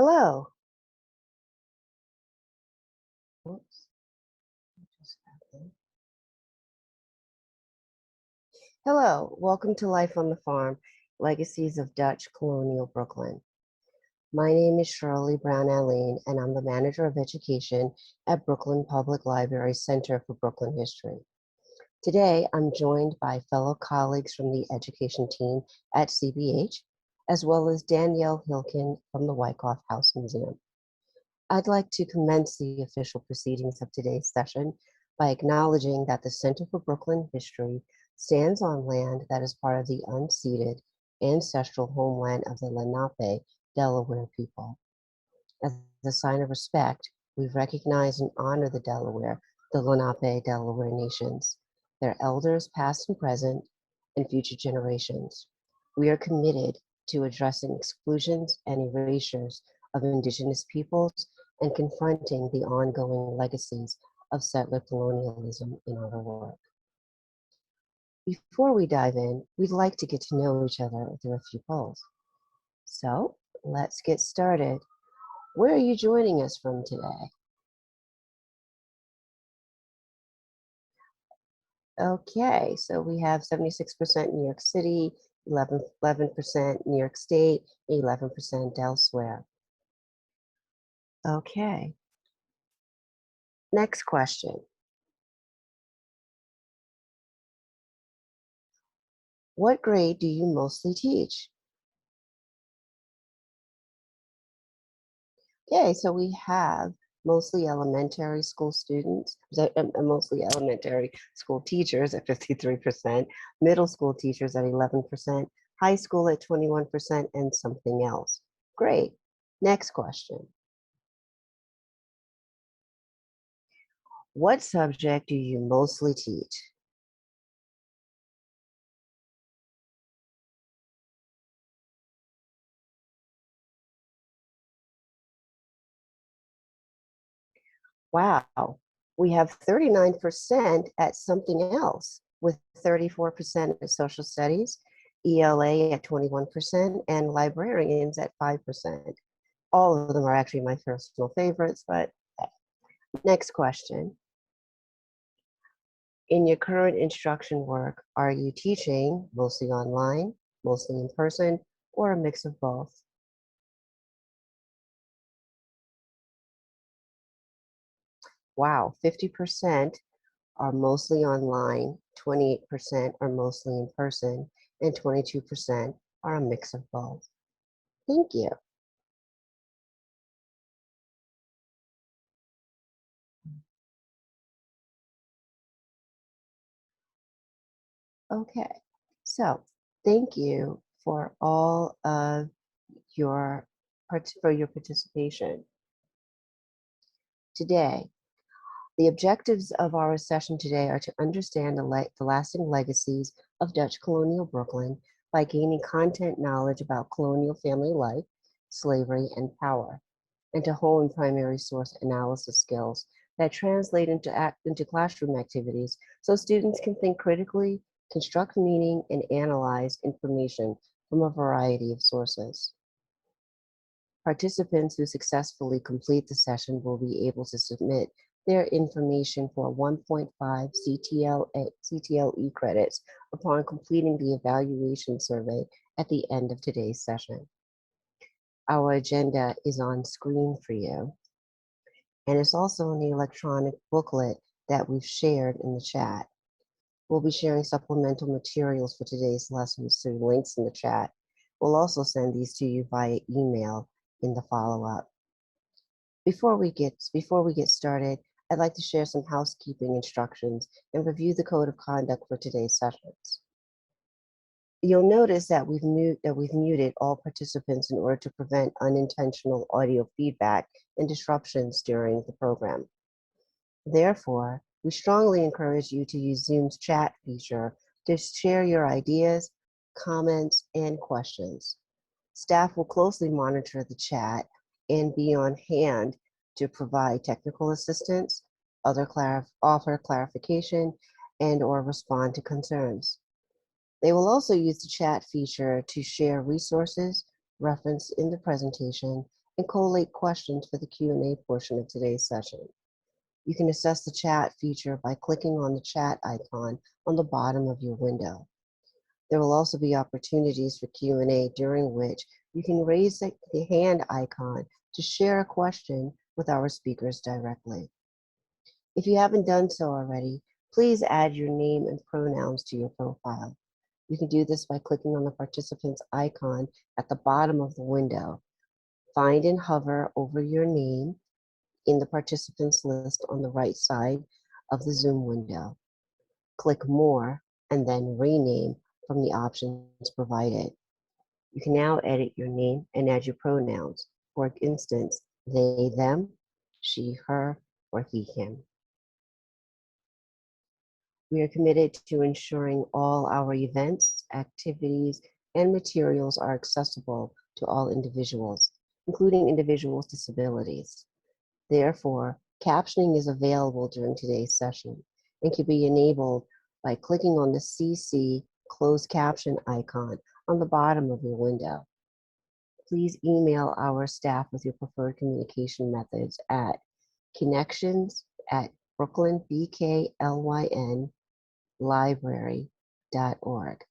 Hello. Oops, what just happened? Hello, welcome to Life on the Farm, Legacies of Dutch Colonial Brooklyn. My name is Shirley Brown-Alleyne, and I'm the Manager of Education at Brooklyn Public Library Center for Brooklyn History. Today, I'm joined by fellow colleagues from the education team at CBH, as well as Danielle Hilkin from the Wyckoff House Museum. I'd like to commence the official proceedings of today's session by acknowledging that the Center for Brooklyn History stands on land that is part of the unceded ancestral homeland of the Lenape, Delaware people. As a sign of respect, we recognize and honor the Lenape Delaware nations, their elders past and present, and future generations. We are committed to addressing exclusions and erasures of Indigenous peoples and confronting the ongoing legacies of settler colonialism in our work. Before we dive in, we'd like to get to know each other through a few polls. So let's get started. Where are you joining us from today? Okay, so we have 76% New York City, 11% New York State, 11% elsewhere. Okay. Next question. What grade do you mostly teach? Okay, so we have mostly elementary school students, mostly elementary school teachers at 53%, middle school teachers at 11%, high school at 21%, and something else. Great. Next question. What subject do you mostly teach? Wow, we have 39% at something else, with 34% at social studies, ELA at 21%, and librarians at 5%. All of them are actually my personal favorites, but next question. In your current instruction work, are you teaching mostly online, mostly in person, or a mix of both? Wow, 50% are mostly online, 28% are mostly in person, and 22% are a mix of both. Thank you. Okay, so thank you for all of your participation today. The objectives of our session today are to understand the lasting legacies of Dutch colonial Brooklyn by gaining content knowledge about colonial family life, slavery, and power, and to hone primary source analysis skills that translate into classroom activities so students can think critically, construct meaning, and analyze information from a variety of sources. Participants who successfully complete the session will be able to submit their information for 1.5 CTLE credits upon completing the evaluation survey at the end of today's session. Our agenda is on screen for you, and it's also in the electronic booklet that we've shared in the chat. We'll be sharing supplemental materials for today's lessons through links in the chat. We'll also send these to you via email in the follow-up. Before we get started, I'd like to share some housekeeping instructions and review the code of conduct for today's sessions. You'll notice that we've muted all participants in order to prevent unintentional audio feedback and disruptions during the program. Therefore, we strongly encourage you to use Zoom's chat feature to share your ideas, comments, and questions. Staff will closely monitor the chat and be on hand to provide technical assistance, offer clarification, and/or respond to concerns. They will also use the chat feature to share resources referenced in the presentation and collate questions for the Q&A portion of today's session. You can assess the chat feature by clicking on the chat icon on the bottom of your window. There will also be opportunities for Q&A during which you can raise the hand icon to share a question with our speakers directly. If you haven't done so already, please add your name and pronouns to your profile. You can do this by clicking on the participant's icon at the bottom of the window. Find and hover over your name in the participants list on the right side of the Zoom window. Click More and then Rename from the options provided. You can now edit your name and add your pronouns. For instance, they, them, she, her, or he, him. We are committed to ensuring all our events, activities, and materials are accessible to all individuals, including individuals with disabilities. Therefore, captioning is available during today's session and can be enabled by clicking on the CC closed caption icon on the bottom of your window. Please email our staff with your preferred communication methods at connections@brooklynlibrary.org.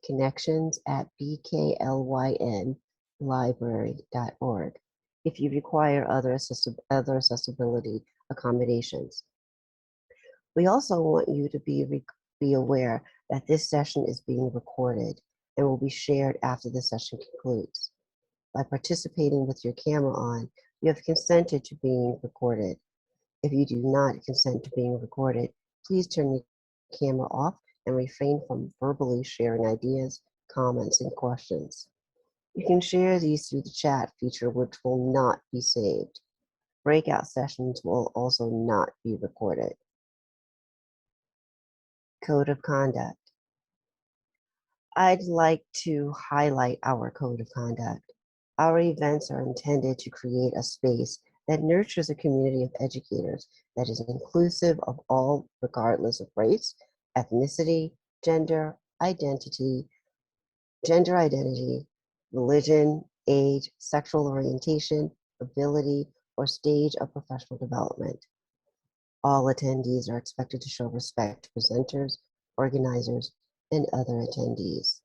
connections@bklynlibrary.org if you require other accessibility accommodations. We also want you to be aware that this session is being recorded and will be shared after the session concludes. By participating with your camera on, you have consented to being recorded. If you do not consent to being recorded, please turn the camera off and refrain from verbally sharing ideas, comments, and questions. You can share these through the chat feature, which will not be saved. Breakout sessions will also not be recorded. Code of Conduct. I'd like to highlight our code of conduct. Our events are intended to create a space that nurtures a community of educators that is inclusive of all, regardless of race, ethnicity, gender identity, religion, age, sexual orientation, ability, or stage of professional development. All attendees are expected to show respect to presenters, organizers, and other attendees.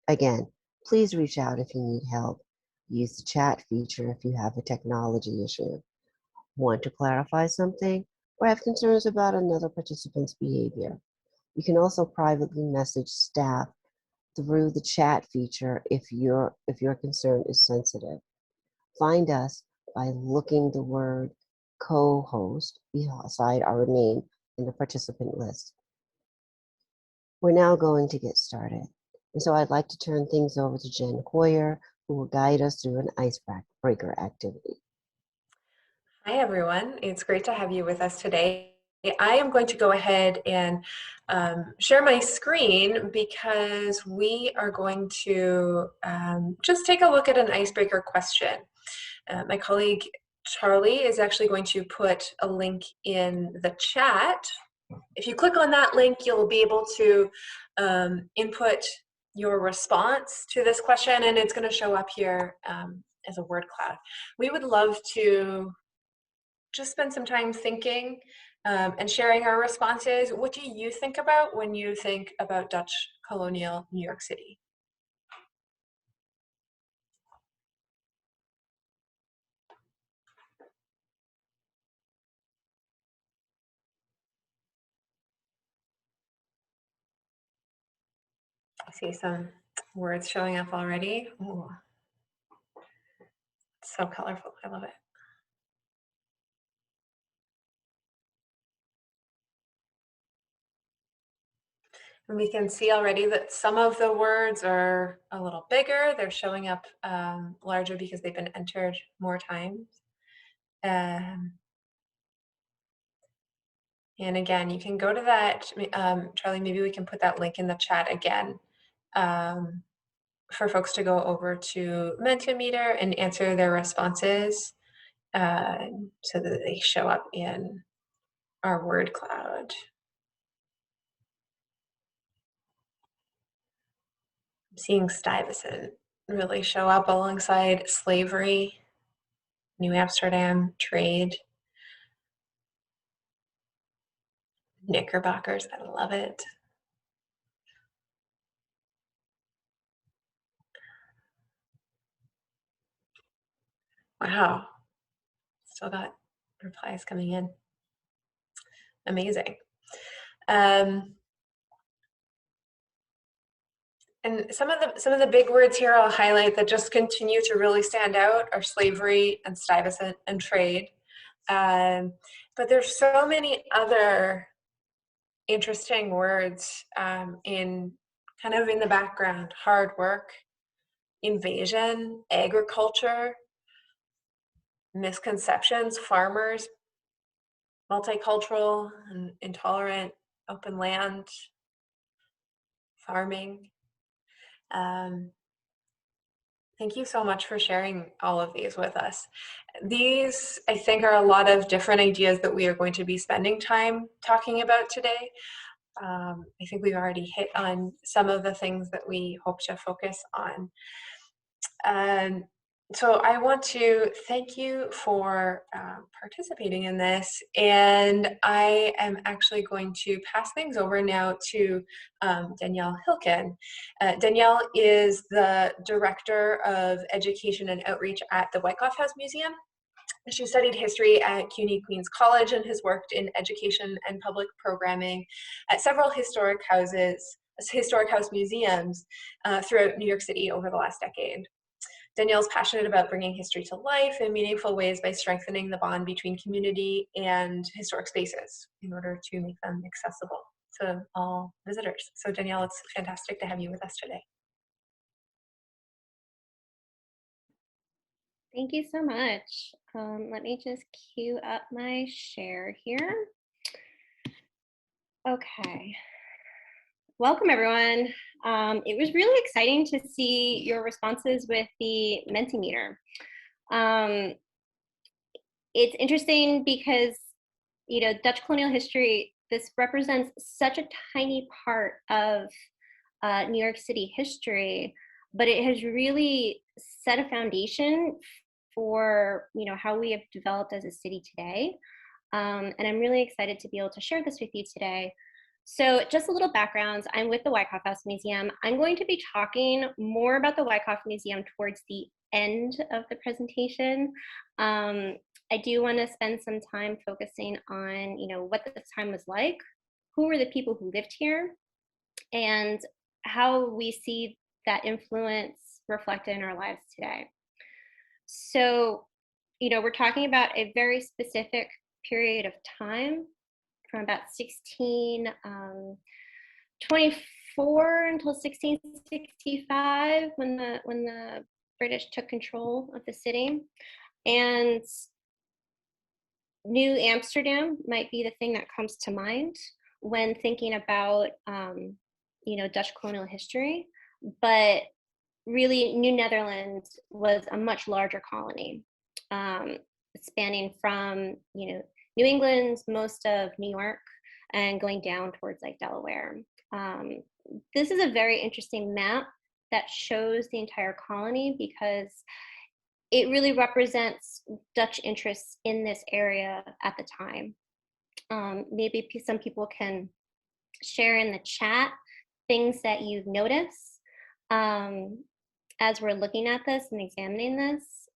Again, please reach out if you need help. Use the chat feature if you have a technology issue. Want to clarify something or have concerns about another participant's behavior? You can also privately message staff through the chat feature if your concern is sensitive. Find us by looking the word co-host beside our name in the participant list. We're now going to get started. And so I'd like to turn things over to Jen Hoyer, who will guide us through an icebreaker activity. Hi, everyone. It's great to have you with us today. I am going to go ahead and share my screen because we are going to just take a look at an icebreaker question. My colleague Charlie is actually going to put a link in the chat. If you click on that link, you'll be able to input your response to this question, and it's going to show up here as a word cloud. We would love to just spend some time thinking and sharing our responses. What do you think about when you think about Dutch Colonial New York City? I see some words showing up already. Ooh. It's so colorful. I love it. And we can see already that some of the words are a little bigger. They're showing up larger because they've been entered more times. And again, you can go to that. Charlie, maybe we can put that link in the chat again for folks to go over to Mentimeter and answer their responses so that they show up in our word cloud. I'm seeing Stuyvesant really show up alongside slavery New Amsterdam, trade, Knickerbockers, I love it. Wow, still got replies coming in. Amazing. And some of the big words here I'll highlight that just continue to really stand out are slavery and Stuyvesant and trade. But there's so many other interesting words in kind of in the background: hard work, invasion, agriculture, misconceptions, farmers, multicultural and intolerant, open land, farming. Thank you so much for sharing all of these with us. These, I think, are a lot of different ideas that we are going to be spending time talking about today. I think we've already hit on some of the things that we hope to focus on. So I want to thank you for participating in this, and I am actually going to pass things over now to Danielle Hilken. Danielle is the Director of Education and Outreach at the Wyckoff House Museum. She studied history at CUNY Queens College and has worked in education and public programming at several historic house museums throughout New York City over the last decade. Danielle's passionate about bringing history to life in meaningful ways by strengthening the bond between community and historic spaces in order to make them accessible to all visitors. So Danielle, it's fantastic to have you with us today. Thank you so much. Let me just queue up my share here. Okay. Welcome, everyone. It was really exciting to see your responses with the Mentimeter. It's interesting because, Dutch colonial history, this represents such a tiny part of New York City history, but it has really set a foundation for, how we have developed as a city today. And I'm really excited to be able to share this with you today. So just a little background, I'm with the Wyckoff House Museum. I'm going to be talking more about the Wyckoff Museum towards the end of the presentation. I do want to spend some time focusing on, what this time was like, who were the people who lived here, and how we see that influence reflected in our lives today. So, we're talking about a very specific period of time from about 1624 until 1665 when the British took control of the city. And New Amsterdam might be the thing that comes to mind when thinking about Dutch colonial history, but really New Netherlands was a much larger colony, spanning from New England, most of New York, and going down towards like Delaware. This is a very interesting map that shows the entire colony because it really represents Dutch interests in this area at the time. Maybe some people can share in the chat things that you've noticed as we're looking at this and examining this.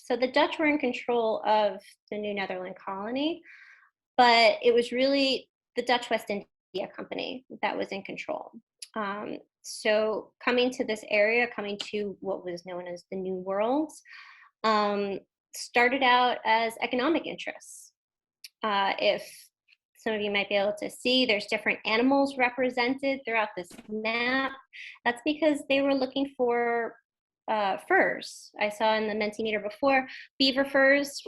So the Dutch were in control of the New Netherland colony, but it was really the Dutch West India Company that was in control. So coming to this area, coming to what was known as the New World, started out as economic interests. If some of you might be able to see, there's different animals represented throughout this map. That's because they were looking for furs. I saw in the Mentimeter before, beaver furs,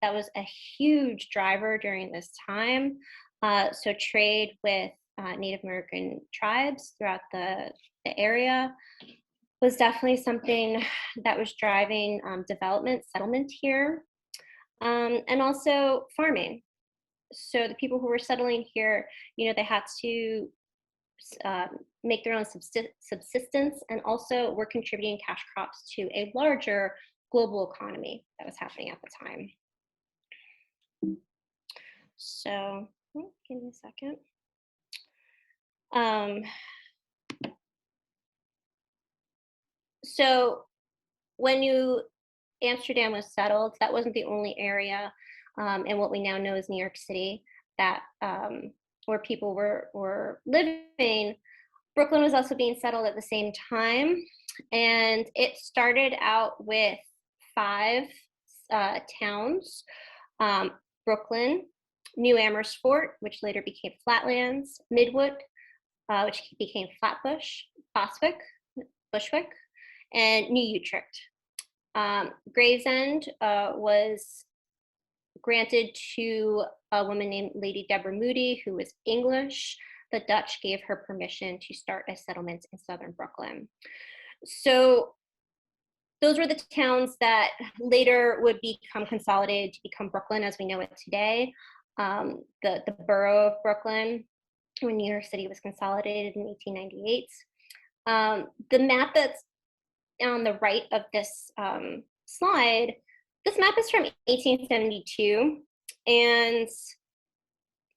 that was a huge driver during this time. So trade with Native American tribes throughout the area was definitely something that was driving development, settlement here, and also farming. So the people who were settling here, they had to make their own subsistence, and also were contributing cash crops to a larger global economy that was happening at the time. So, give me a second. So when Amsterdam was settled, that wasn't the only area in what we now know as New York City that where people were living. Brooklyn was also being settled at the same time, and it started out with 5 towns: Brooklyn, New Amersfoort, which later became Flatlands, Midwood, which became Flatbush, Bushwick, and New Utrecht. Gravesend was granted to a woman named Lady Deborah Moody, who was English. The Dutch gave her permission to start a settlement in southern Brooklyn. So those were the towns that later would become consolidated to become Brooklyn as we know it today. The borough of Brooklyn, when New York City was consolidated in 1898. The map that's on the right of this slide, this map is from 1872. And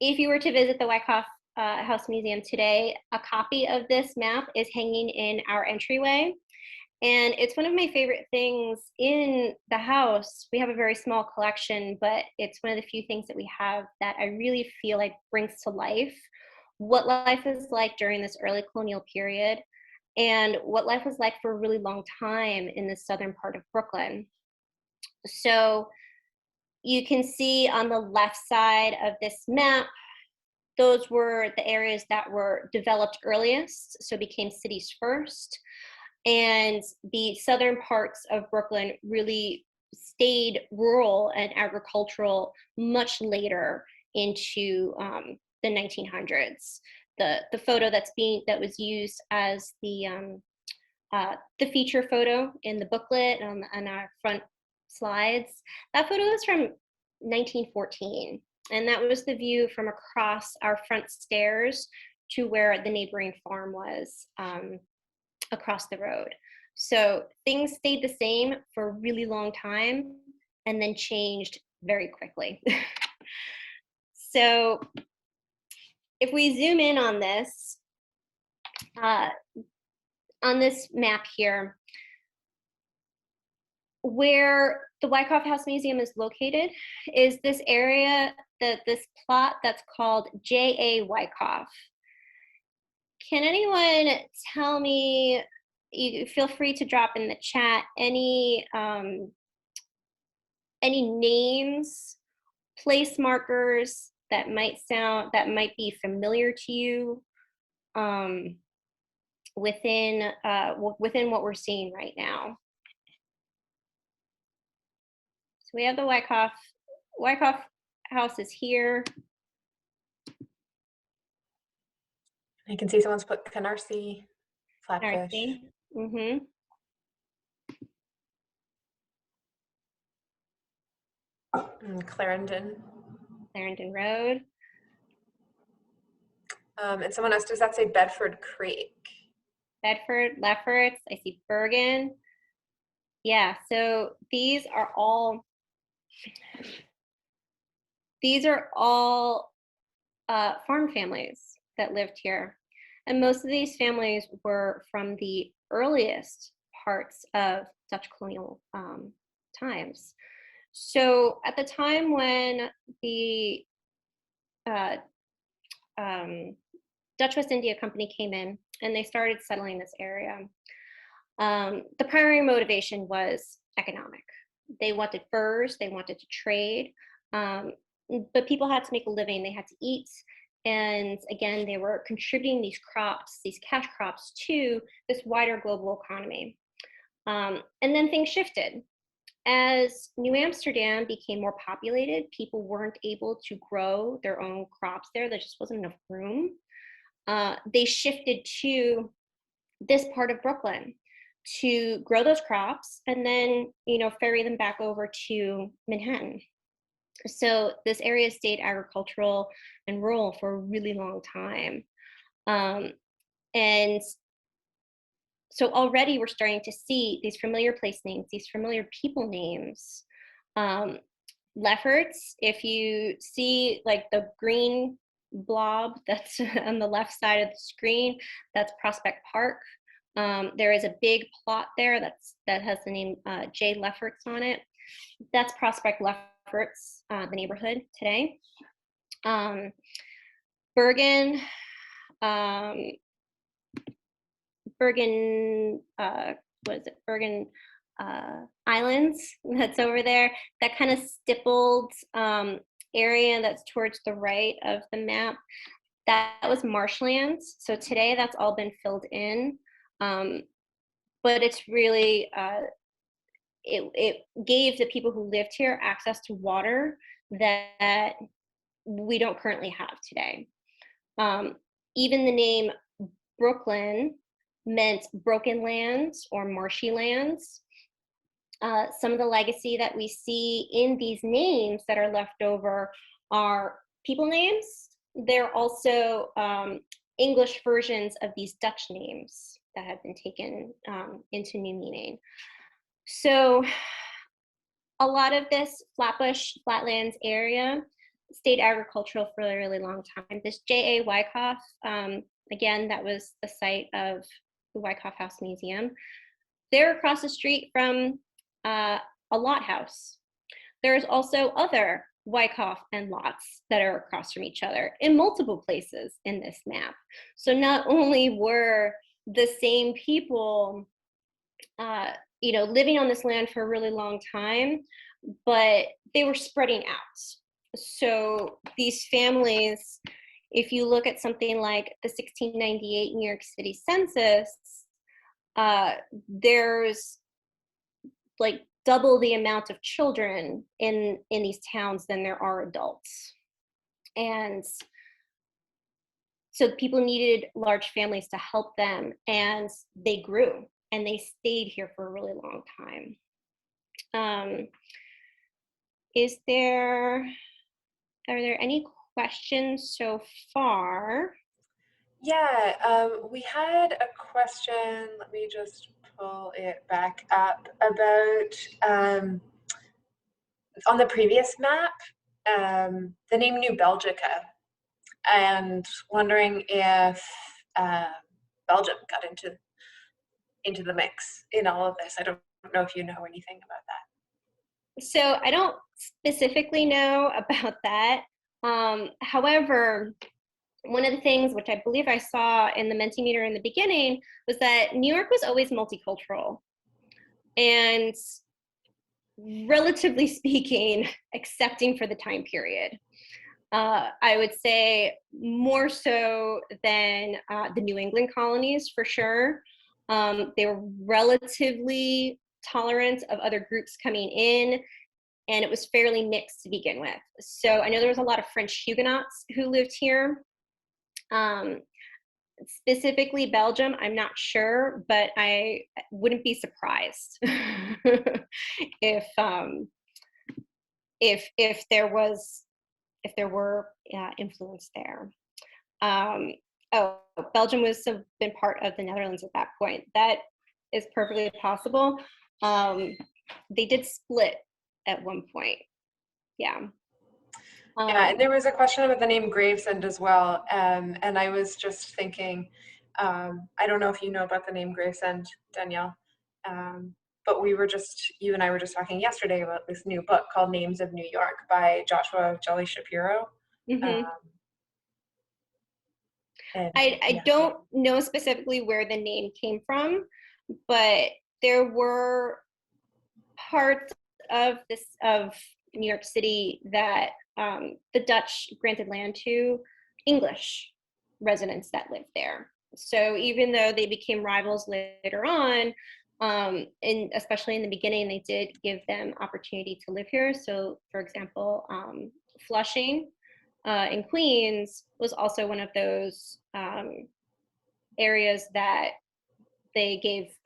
if you were to visit the Wyckoff House Museum today, a copy of this map is hanging in our entryway. And it's one of my favorite things in the house. We have a very small collection, but it's one of the few things that we have that I really feel like brings to life what life is like during this early colonial period and what life was like for a really long time in the southern part of Brooklyn. So you can see on the left side of this map, those were the areas that were developed earliest, so became cities first. And the southern parts of Brooklyn really stayed rural and agricultural much later into the 1900s. The photo that was used as the feature photo in the booklet on our front slides, that photo is from 1914, and that was the view from across our front stairs to where the neighboring farm was across the road. So things stayed the same for a really long time and then changed very quickly. So if we zoom in on this map here, where the Wyckoff House Museum is located is this area, this plot that's called J.A. Wyckoff. Can anyone tell me, you feel free to drop in the chat, any names, place markers that might be familiar to you within what we're seeing right now? So we have the Wyckoff House is here. I can see someone's put Canarsie, Flatbush. Mm-hmm. Clarendon. Clarendon Road. And someone else, does that say Bedford Creek? Bedford, Lefferts, I see Bergen. Yeah, so these are all farm families that lived here. And most of these families were from the earliest parts of Dutch colonial times. So at the time when the Dutch West India Company came in and they started settling this area, the primary motivation was economic. They wanted furs, they wanted to trade, but people had to make a living, they had to eat. And again, they were contributing these crops, these cash crops, to this wider global economy. And then things shifted. As New Amsterdam became more populated, people weren't able to grow their own crops there. There just wasn't enough room. They shifted to this part of Brooklyn to grow those crops and then, ferry them back over to Manhattan. So this area stayed agricultural and rural for a really long time. And So already we're starting to see these familiar place names, these familiar people names. Lefferts, if you see like the green blob that's on the left side of the screen, that's Prospect Park. There is a big plot there that has the name J. Lefferts on it. That's Prospect Lefferts, the neighborhood today. Bergen, what is it? Bergen Islands, that's over there. That kind of stippled area that's towards the right of the map, that was marshlands. So today that's all been filled in. But it's really, it gave the people who lived here access to water that we don't currently have today. Even the name Brooklyn meant broken lands or marshy lands. Some of the legacy that we see in these names that are left over are people names. They're also English versions of these Dutch names that have been taken into new meaning. So a lot of this Flatbush, Flatlands area stayed agricultural for a really long time. This J.A. Wyckoff, again, that was the site of the Wyckoff House Museum. They're across the street from a lot house. There's also other Wyckoff and lots that are across from each other in multiple places in this map. So not only were the same people living on this land for a really long time, but they were spreading out. So these families, if you look at something like the 1698 New York City census, there's like double the amount of children in these towns than there are adults. And so people needed large families to help them, and they grew and they stayed here for a really long time. Are there any questions so far? Yeah, we had a question, let me just pull it back up, about on the previous map, the name New Belgica, and wondering if Belgium got into the mix in all of this. I don't know if you know anything about that. So I don't specifically know about that. However, one of the things which I believe I saw in the Mentimeter in the beginning was that New York was always multicultural. And relatively speaking, excepting for the time period. I would say more so than the New England colonies, for sure. They were relatively tolerant of other groups coming in, and it was fairly mixed to begin with. So I know there was a lot of French Huguenots who lived here. Specifically Belgium, I'm not sure, but I wouldn't be surprised if there were influence there. Belgium was been part of the Netherlands at that point. That is perfectly possible. They did split at one point. Yeah. Yeah, and there was a question about the name Gravesend as well, and I was just thinking, I don't know if you know about the name Gravesend, Danielle, but you and I were just talking yesterday about this new book called Names of New York by Joshua Jolly Shapiro. Mm-hmm. I don't know specifically where the name came from, but there were parts of New York City that the Dutch granted land to English residents that lived there. So even though they became rivals later on, and especially in the beginning, they did give them opportunity to live here. So for example, Flushing in Queens was also one of those areas that they gave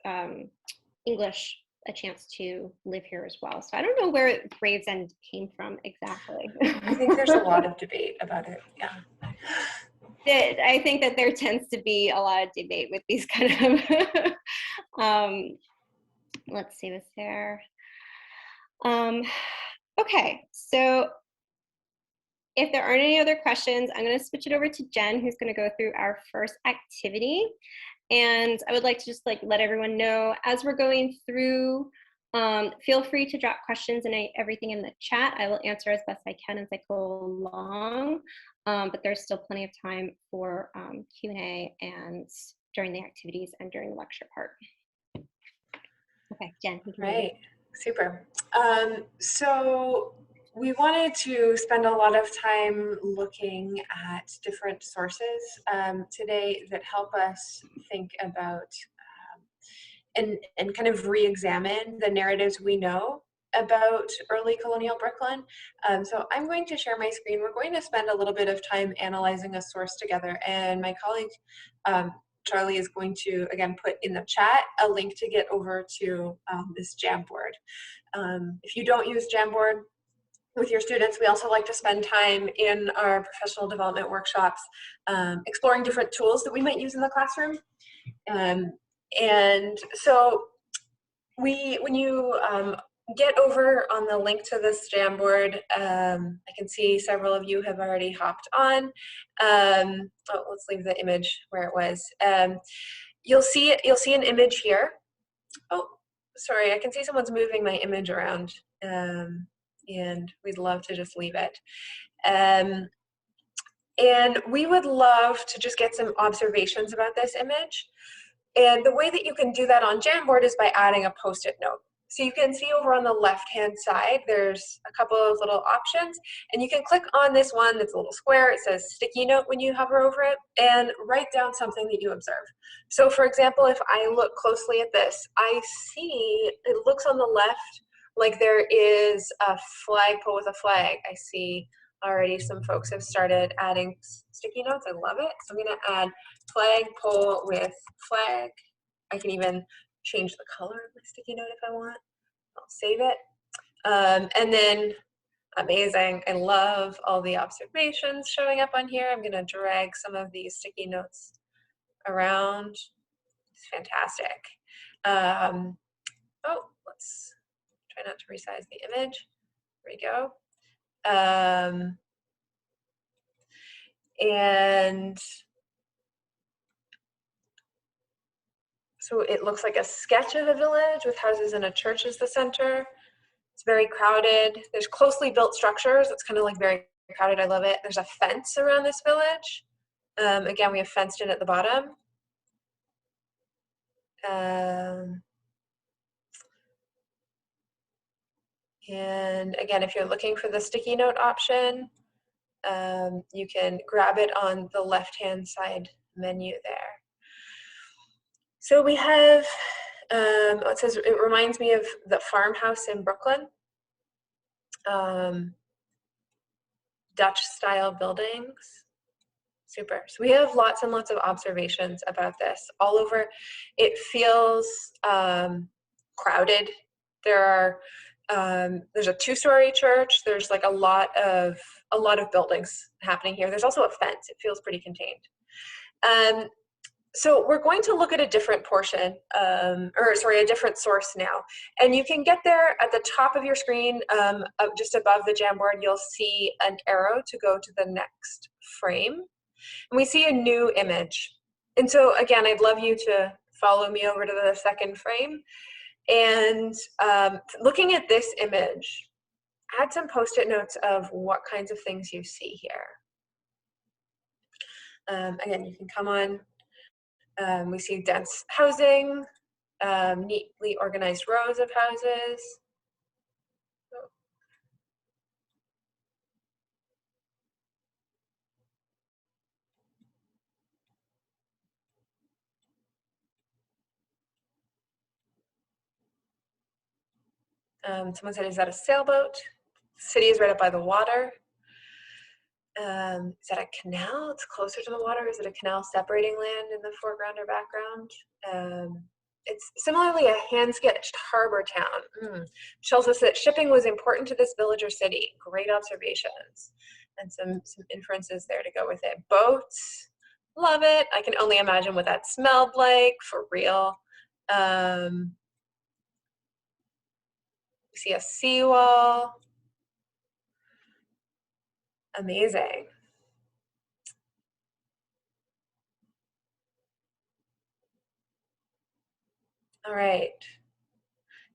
English a chance to live here as well. So I don't know where Gravesend came from exactly. I think there's a lot of debate about it, yeah. I think that there tends to be a lot of debate with these kind of Let's see what's there. Okay, so if there aren't any other questions, I'm going to switch it over to Jen, who's going to go through our first activity. And I would like to just let everyone know, as we're going through, feel free to drop questions and everything in the chat. I will answer as best I can as I go along, but there's still plenty of time for Q&A and during the activities and during the lecture part. Okay, Jen, you can do it. Right, super. So we wanted to spend a lot of time looking at different sources today that help us think about and kind of re-examine the narratives we know about early colonial Brooklyn. So I'm going to share my screen. We're going to spend a little bit of time analyzing a source together, and my colleague Charlie is going to, again, put in the chat a link to get over to this Jamboard. If you don't use Jamboard with your students, we also like to spend time in our professional development workshops exploring different tools that we might use in the classroom. And so when you get over on the link to this Jamboard, I can see several of you have already hopped on. Let's leave the image where it was. You'll see an image here. Oh, sorry, I can see someone's moving my image around, and we'd love to just leave it. And we would love to just get some observations about this image. And the way that you can do that on Jamboard is by adding a Post-it note. So you can see over on the left-hand side, there's a couple of little options, and you can click on this one that's a little square. It says sticky note when you hover over it, and write down something that you observe. So for example, if I look closely at this, I see, it looks on the left like there is a flagpole with a flag. I see already some folks have started adding sticky notes. I love it. So I'm going to add flagpole with flag. I can even change the color of my sticky note if I want. I'll save it. And then, amazing. I love all the observations showing up on here. I'm going to drag some of these sticky notes around. It's fantastic. Let's try not to resize the image. There we go. And so it looks like a sketch of a village with houses and a church as the center. It's very crowded. There's closely built structures. It's kind of like very crowded. I love it. There's a fence around this village. Again, we have fenced in at the bottom. And again, if you're looking for the sticky note option, you can grab it on the left-hand side menu there. So we have, it says, it reminds me of the farmhouse in Brooklyn. Dutch-style buildings. Super. So we have lots and lots of observations about this all over. It feels crowded. There's a two-story church. There's like a lot of buildings happening here. There's also a fence. It feels pretty contained. So we're going to look at a different portion, a different source now. And you can get there at the top of your screen, just above the Jamboard, you'll see an arrow to go to the next frame. And we see a new image. And so again, I'd love you to follow me over to the second frame. And looking at this image, add some Post-it notes of what kinds of things you see here. Again, you can come on. We see dense housing, neatly organized rows of houses. Someone said, is that a sailboat? The city is right up by the water. Is that a canal? It's closer to the water. Is it a canal separating land in the foreground or background? It's similarly a hand-sketched harbor town. Tells us that shipping was important to this village or city. Great observations. And some inferences there to go with it. Boats, love it. I can only imagine what that smelled like, for real. We see a seawall. Amazing. All right.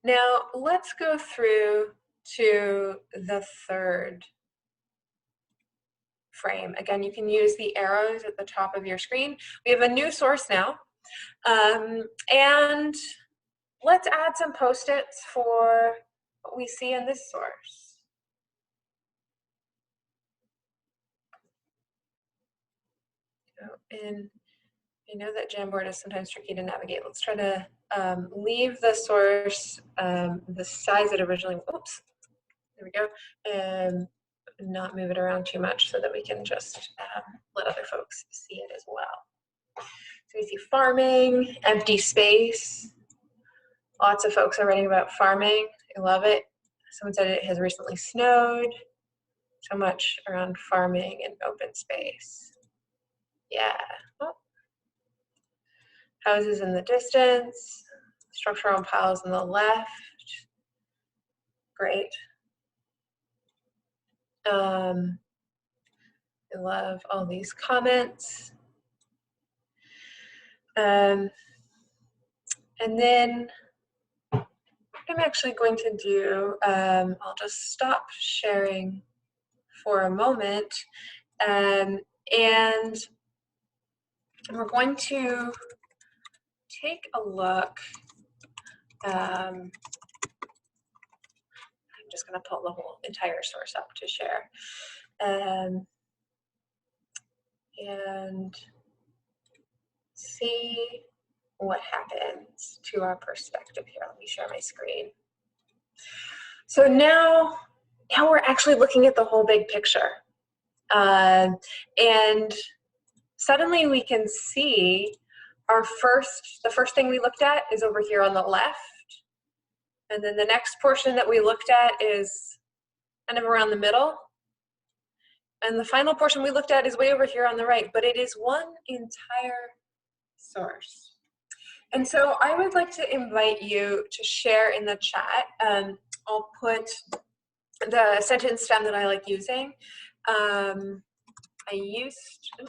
Now let's go through to the third frame. Again, you can use the arrows at the top of your screen. We have a new source now. And let's add some post-its for what we see in this source. And I know that Jamboard is sometimes tricky to navigate. Let's try to leave the source the size it originally, oops, there we go, and not move it around too much so that we can just let other folks see it as well. So we see farming, empty space. Lots of folks are writing about farming. I love it. Someone said it has recently snowed. So much around farming and open space. Yeah. Oh. Houses in the distance. Structural piles on the left. Great. I love all these comments. And then what I'm actually going to do, I'll just stop sharing for a moment, and we're going to take a look. I'm just going to pull the whole entire source up to share. And see what happens to our perspective here. Let me share my screen. So now we're actually looking at the whole big picture. And suddenly we can see the first thing we looked at is over here on the left. And then the next portion that we looked at is kind of around the middle. And the final portion we looked at is way over here on the right, but it is one entire source. And so I would like to invite you to share in the chat. I'll put the sentence stem that I like using. I used to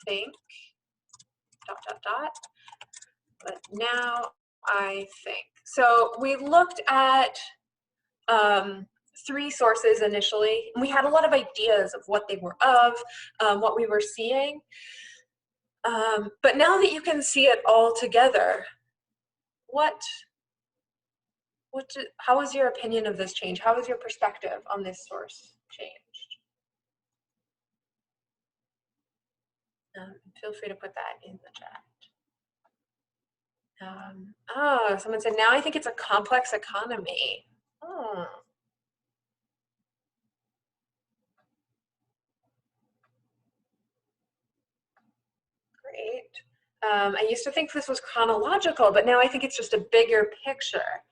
think, ... but now I think. So we looked at 3 sources initially, and we had a lot of ideas of what they were what we were seeing. But now that you can see it all together, how has your opinion of this changed? How has your perspective on this source changed? Feel free to put that in the chat. Someone said, now I think it's a complex economy. Oh. Great. I used to think this was chronological, but now I think it's just a bigger picture.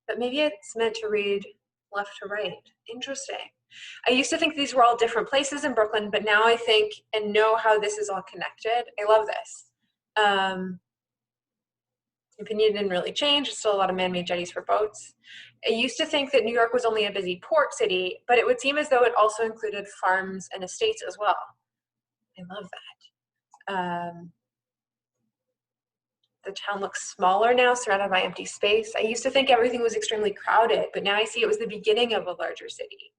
But maybe it's meant to read left to right. Interesting. I used to think these were all different places in Brooklyn, but now I think and know how this is all connected. I love this. Opinion didn't really change. It's still a lot of man-made jetties for boats. I used to think that New York was only a busy port city, but it would seem as though it also included farms and estates as well. I love that. The town looks smaller now, surrounded by empty space. I used to think everything was extremely crowded, but now I see it was the beginning of a larger city.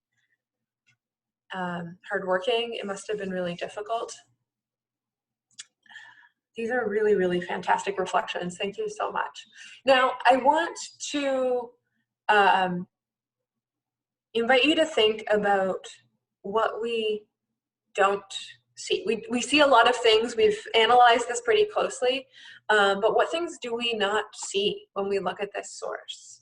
Hardworking, it must have been really difficult. These are really, really fantastic reflections. Thank you so much. Now, I want to invite you to think about what we don't see. We see a lot of things. We've analyzed this pretty closely, but what things do we not see when we look at this source?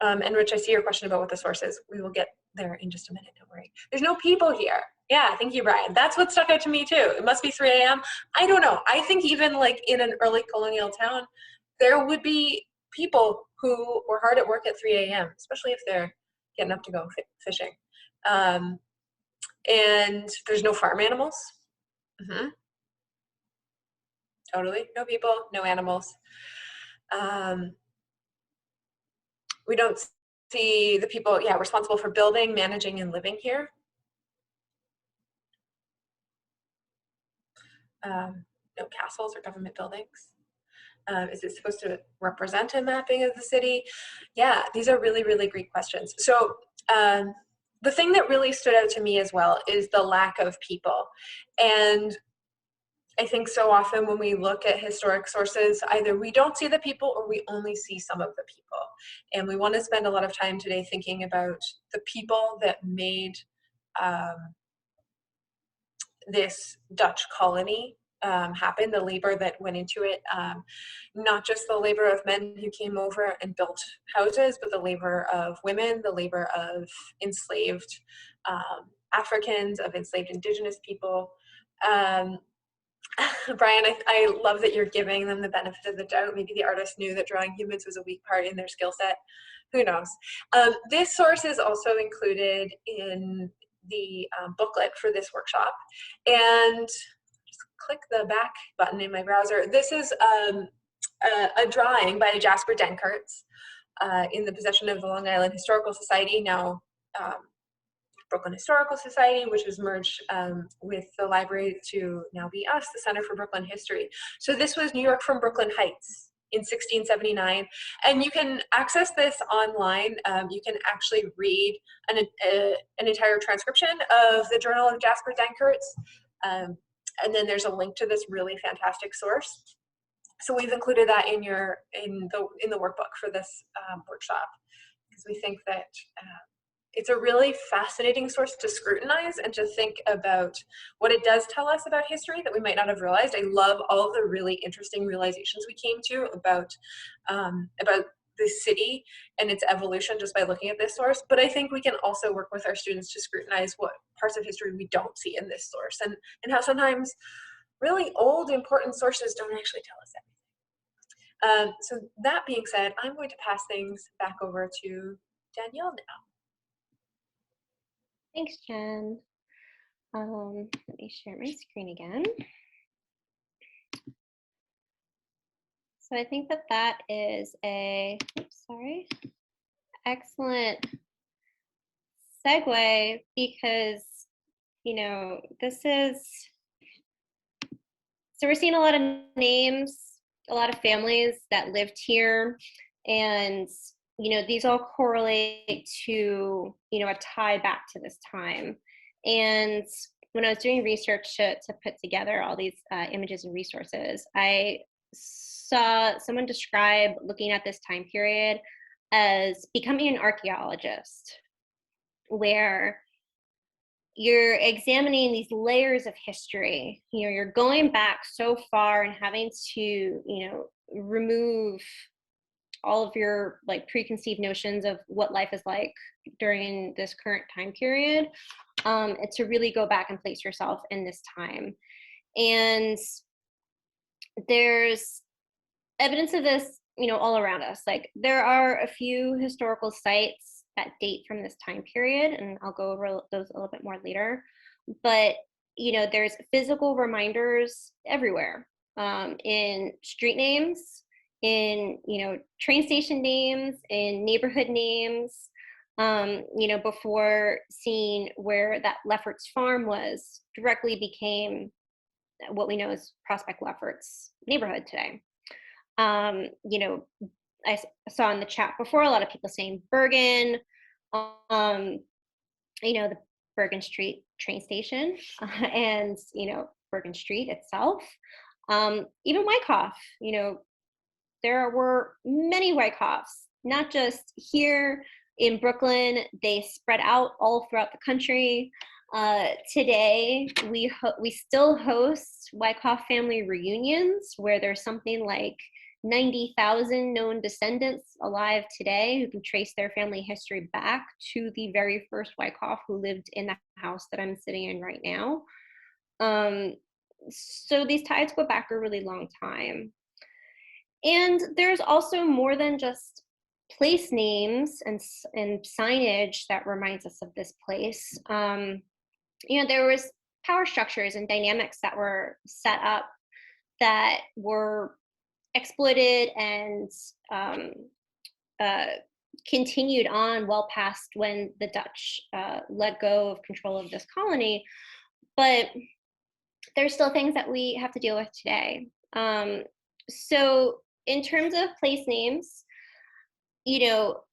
And Rich, I see your question about what the source is. We will get there in just a minute, don't worry. There's no people here. Yeah, thank you, Brian. That's what stuck out to me too. It must be 3 a.m. I don't know. I think even like in an early colonial town, there would be people who were hard at work at 3 a.m., especially if they're getting up to go fishing. And there's no farm animals. Totally. No people, no animals. We don't see the people, yeah, responsible for building, managing, and living here. No castles or government buildings. Is it supposed to represent a mapping of the city? Yeah, these are really, really great questions. So the thing that really stood out to me as well is the lack of people. And I think so often when we look at historic sources, either we don't see the people or we only see some of the people. And we want to spend a lot of time today thinking about the people that made this Dutch colony happen, the labor that went into it, not just the labor of men who came over and built houses, but the labor of women, the labor of enslaved Africans, of enslaved indigenous people. Brian, I love that you're giving them the benefit of the doubt. Maybe the artist knew that drawing humans was a weak part in their skill set. Who knows? This source is also included in the booklet for this workshop. And just click the back button in my browser. This is a drawing by Jasper Denkerts in the possession of the Long Island Historical Society, now Brooklyn Historical Society, which was merged with the library to now be us, the Center for Brooklyn History. So this was New York from Brooklyn Heights in 1679. And you can access this online. You can actually read an entire transcription of the Journal of Jasper Denkerts. And then there's a link to this really fantastic source. So we've included that in the workbook for this workshop, because we think that it's a really fascinating source to scrutinize and to think about what it does tell us about history that we might not have realized. I love all of the really interesting realizations we came to about the city and its evolution just by looking at this source. But I think we can also work with our students to scrutinize what parts of history we don't see in this source, and how sometimes really old, important sources don't actually tell us everything. So that being said, I'm going to pass things back over to Danielle now. Thanks, Jen. Let me share my screen again. So I think that is excellent segue, because, so we're seeing a lot of names, a lot of families that lived here, and these all correlate to, a tie back to this time. And when I was doing research to put together all these images and resources, I saw someone describe looking at this time period as becoming an archaeologist, where you're examining these layers of history. You're going back so far and having to, remove all of your preconceived notions of what life is like during this current time period, and to really go back and place yourself in this time. And there's evidence of this, all around us. There are a few historical sites that date from this time period, and I'll go over those a little bit more later. But there's physical reminders everywhere, in street names, in train station names, in neighborhood names. Before seeing where that Lefferts farm was, directly became what we know as Prospect Lefferts neighborhood today. I saw in the chat before a lot of people saying Bergen, the Bergen Street train station, and Bergen Street itself. Even Wyckoff, there were many Wyckoffs, not just here in Brooklyn. They spread out all throughout the country. Today, we still host Wyckoff family reunions, where there's something like 90,000 known descendants alive today who can trace their family history back to the very first Wyckoff who lived in the house that I'm sitting in right now. So these ties go back a really long time. And there's also more than just place names and signage that reminds us of this place. There was power structures and dynamics that were set up that were exploited and continued on well past when the Dutch let go of control of this colony. But there's still things that we have to deal with today. So in terms of place names,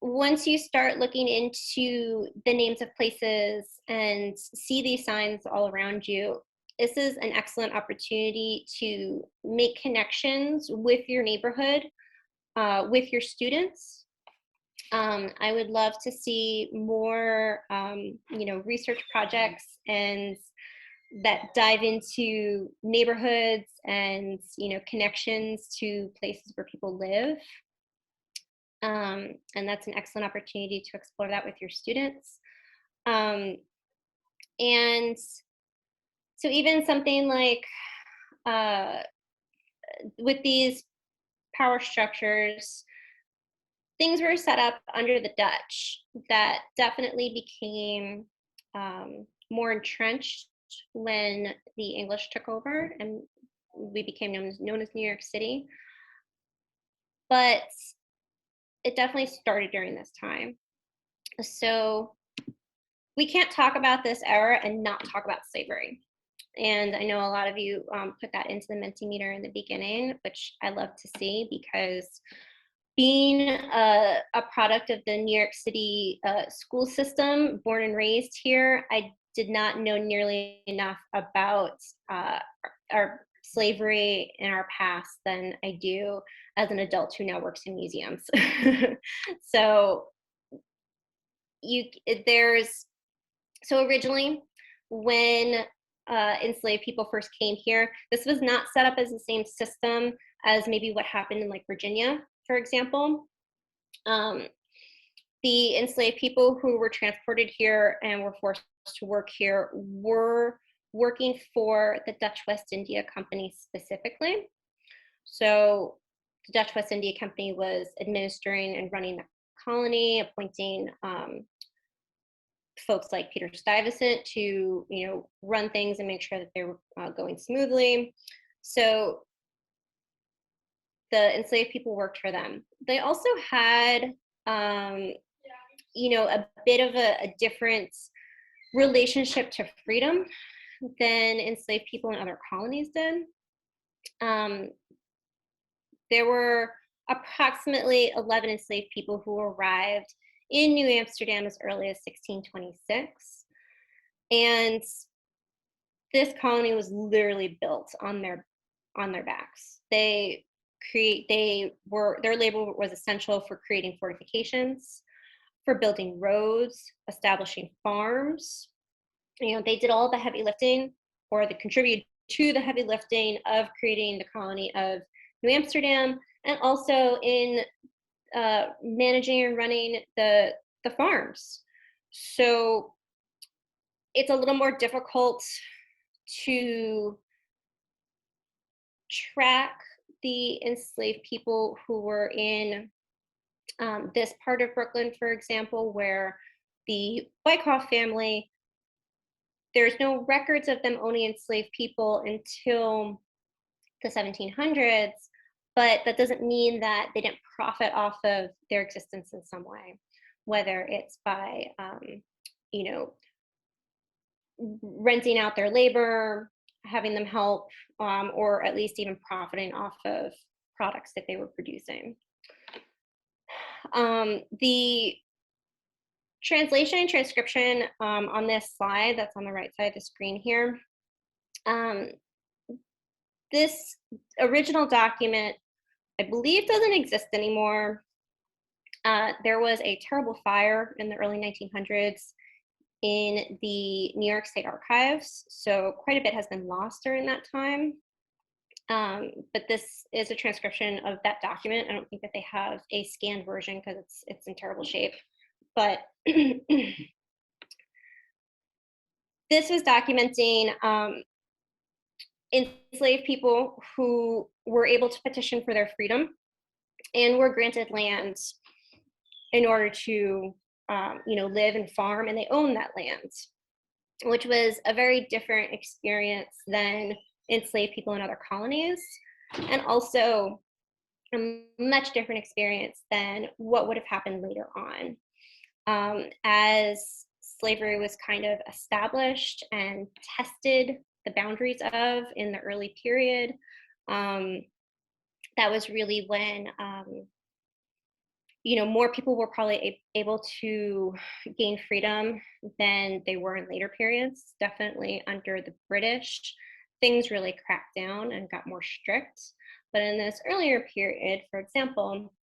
once you start looking into the names of places and see these signs all around you, this is an excellent opportunity to make connections with your neighborhood, with your students. I would love to see more, research projects and that dive into neighborhoods and, connections to places where people live. And that's an excellent opportunity to explore that with your students. And so even something like with these power structures, things were set up under the Dutch that definitely became more entrenched when the English took over and we became known as New York City. But it definitely started during this time. So we can't talk about this era and not talk about slavery. And I know a lot of you put that into the Mentimeter in the beginning, which I love to see, because being a product of the New York City school system, born and raised here, I did not know nearly enough about our slavery in our past than I do as an adult who now works in museums. So originally when enslaved people first came here, this was not set up as the same system as maybe what happened in like Virginia, for example. The enslaved people who were transported here and were forced to work here were working for the Dutch West India Company specifically. So the Dutch West India Company was administering and running the colony, appointing folks like Peter Stuyvesant to, run things and make sure that they were going smoothly. So the enslaved people worked for them. They also had, a bit of a different relationship to freedom than enslaved people in other colonies did. There were approximately 11 enslaved people who arrived in New Amsterdam as early as 1626. And this colony was literally built on their backs. Their labor was essential for creating fortifications, for building roads, establishing farms. They did all the heavy lifting, or they contributed to the heavy lifting of creating the colony of New Amsterdam, and also in managing and running the farms. So it's a little more difficult to track the enslaved people who were in this part of Brooklyn, for example, where the Wyckoff family, there's no records of them owning enslaved people until the 1700s, but that doesn't mean that they didn't profit off of their existence in some way, whether it's by, renting out their labor, having them help, or at least even profiting off of products that they were producing. The translation and transcription on this slide that's on the right side of the screen here, this original document, I believe, doesn't exist anymore. There was a terrible fire in the early 1900s in the New York State Archives, so quite a bit has been lost during that time. But this is a transcription of that document. I don't think that they have a scanned version because it's in terrible shape. But this was documenting enslaved people who were able to petition for their freedom and were granted land in order to live and farm, and they owned that land, which was a very different experience than enslaved people in other colonies. and also a much different experience than what would have happened later on. As slavery was kind of established and tested the boundaries of in the early period, that was really when more people were probably able to gain freedom than they were in later periods. Definitely under the British, things really cracked down and got more strict. But in this earlier period, for example,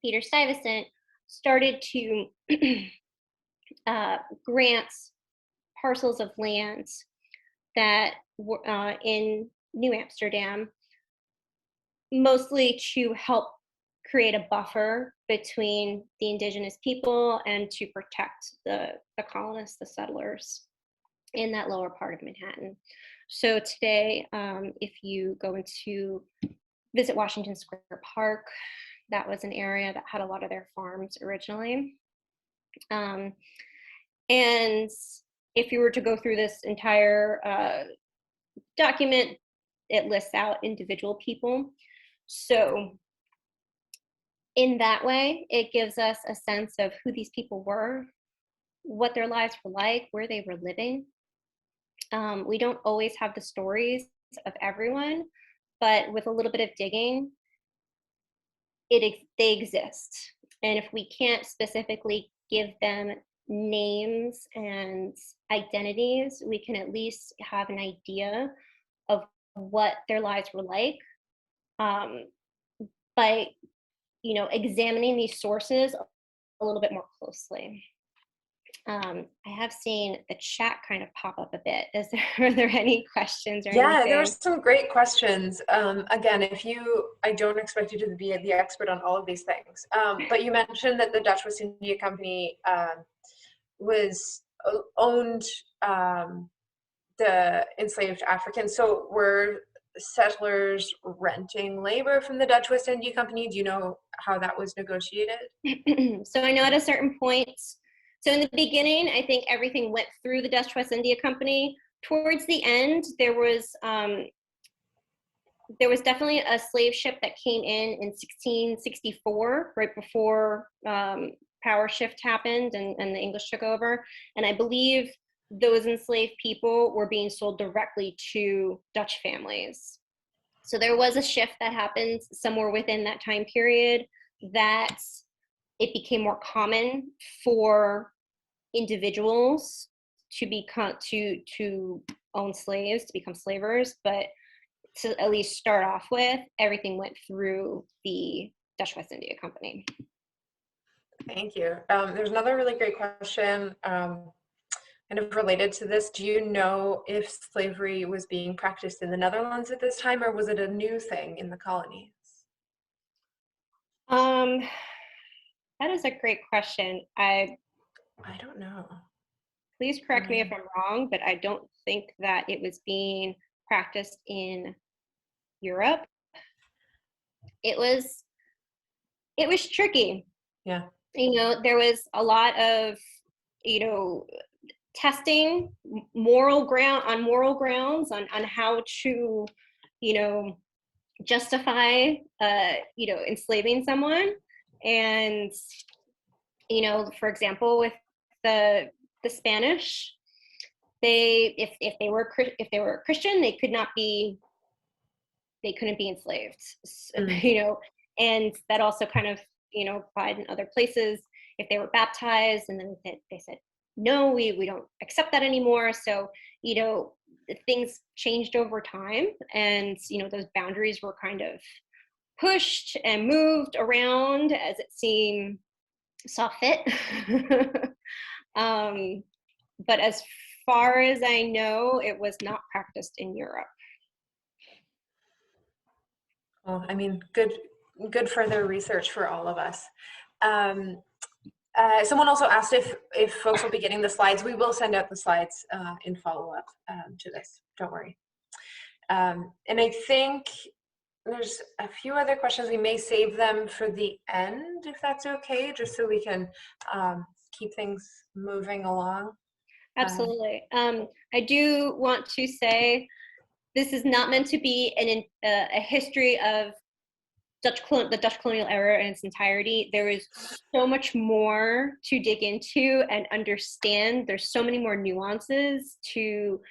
Peter Stuyvesant started to grant parcels of land that were in New Amsterdam, mostly to help create a buffer between the indigenous people and to protect the colonists, the settlers in that lower part of Manhattan. So today, if you go into visit Washington Square Park, that was an area that had a lot of their farms originally. And if you were to go through this entire document, it lists out individual people. So in that way, it gives us a sense of who these people were, what their lives were like, where they were living. We don't always have the stories of everyone, but with a little bit of digging, they exist. And if we can't specifically give them names and identities, we can at least have an idea of what their lives were like by examining these sources a little bit more closely. I have seen the chat kind of pop up a bit. Are there any questions or anything? Yeah, there were some great questions. Again, I don't expect you to be the expert on all of these things, but you mentioned that the Dutch West India Company owned the enslaved Africans. So were settlers renting labor from the Dutch West India Company? Do you know how that was negotiated? So I know at a certain point, so in the beginning, I think everything went through the Dutch West India Company. Towards the end, there was definitely a slave ship that came in 1664, right before power shift happened and the English took over. And I believe those enslaved people were being sold directly to Dutch families. So there was a shift that happened somewhere within that time period that it became more common for individuals to own slaves, to become slavers, but to at least start off with, everything went through the Dutch West India Company. Thank you. There's another really great question kind of related to this. Do you know if slavery was being practiced in the Netherlands at this time, or was it a new thing in the colonies? That is a great question. I don't know. Please correct me if I'm wrong, but I don't think that it was being practiced in Europe. It was tricky. Yeah. There was a lot of, testing moral grounds on how to, justify, enslaving someone. And, for example, with the Spanish, if they were Christian, they couldn't be enslaved, and that also kind of, applied in other places. If they were baptized and then they said, no, we don't accept that anymore. So, things changed over time, and, those boundaries were kind of pushed and moved around as it saw fit. But as far as I know, it was not practiced in Europe. Well, I mean, good further research for all of us. Someone also asked if folks will be getting the slides. We will send out the slides in follow-up to this. Don't worry. And I think there's a few other questions. We may save them for the end, if that's okay, just so we can keep things moving along. Absolutely. I do want to say this is not meant to be a history of the Dutch colonial era in its entirety. There is so much more to dig into and understand. There's so many more nuances to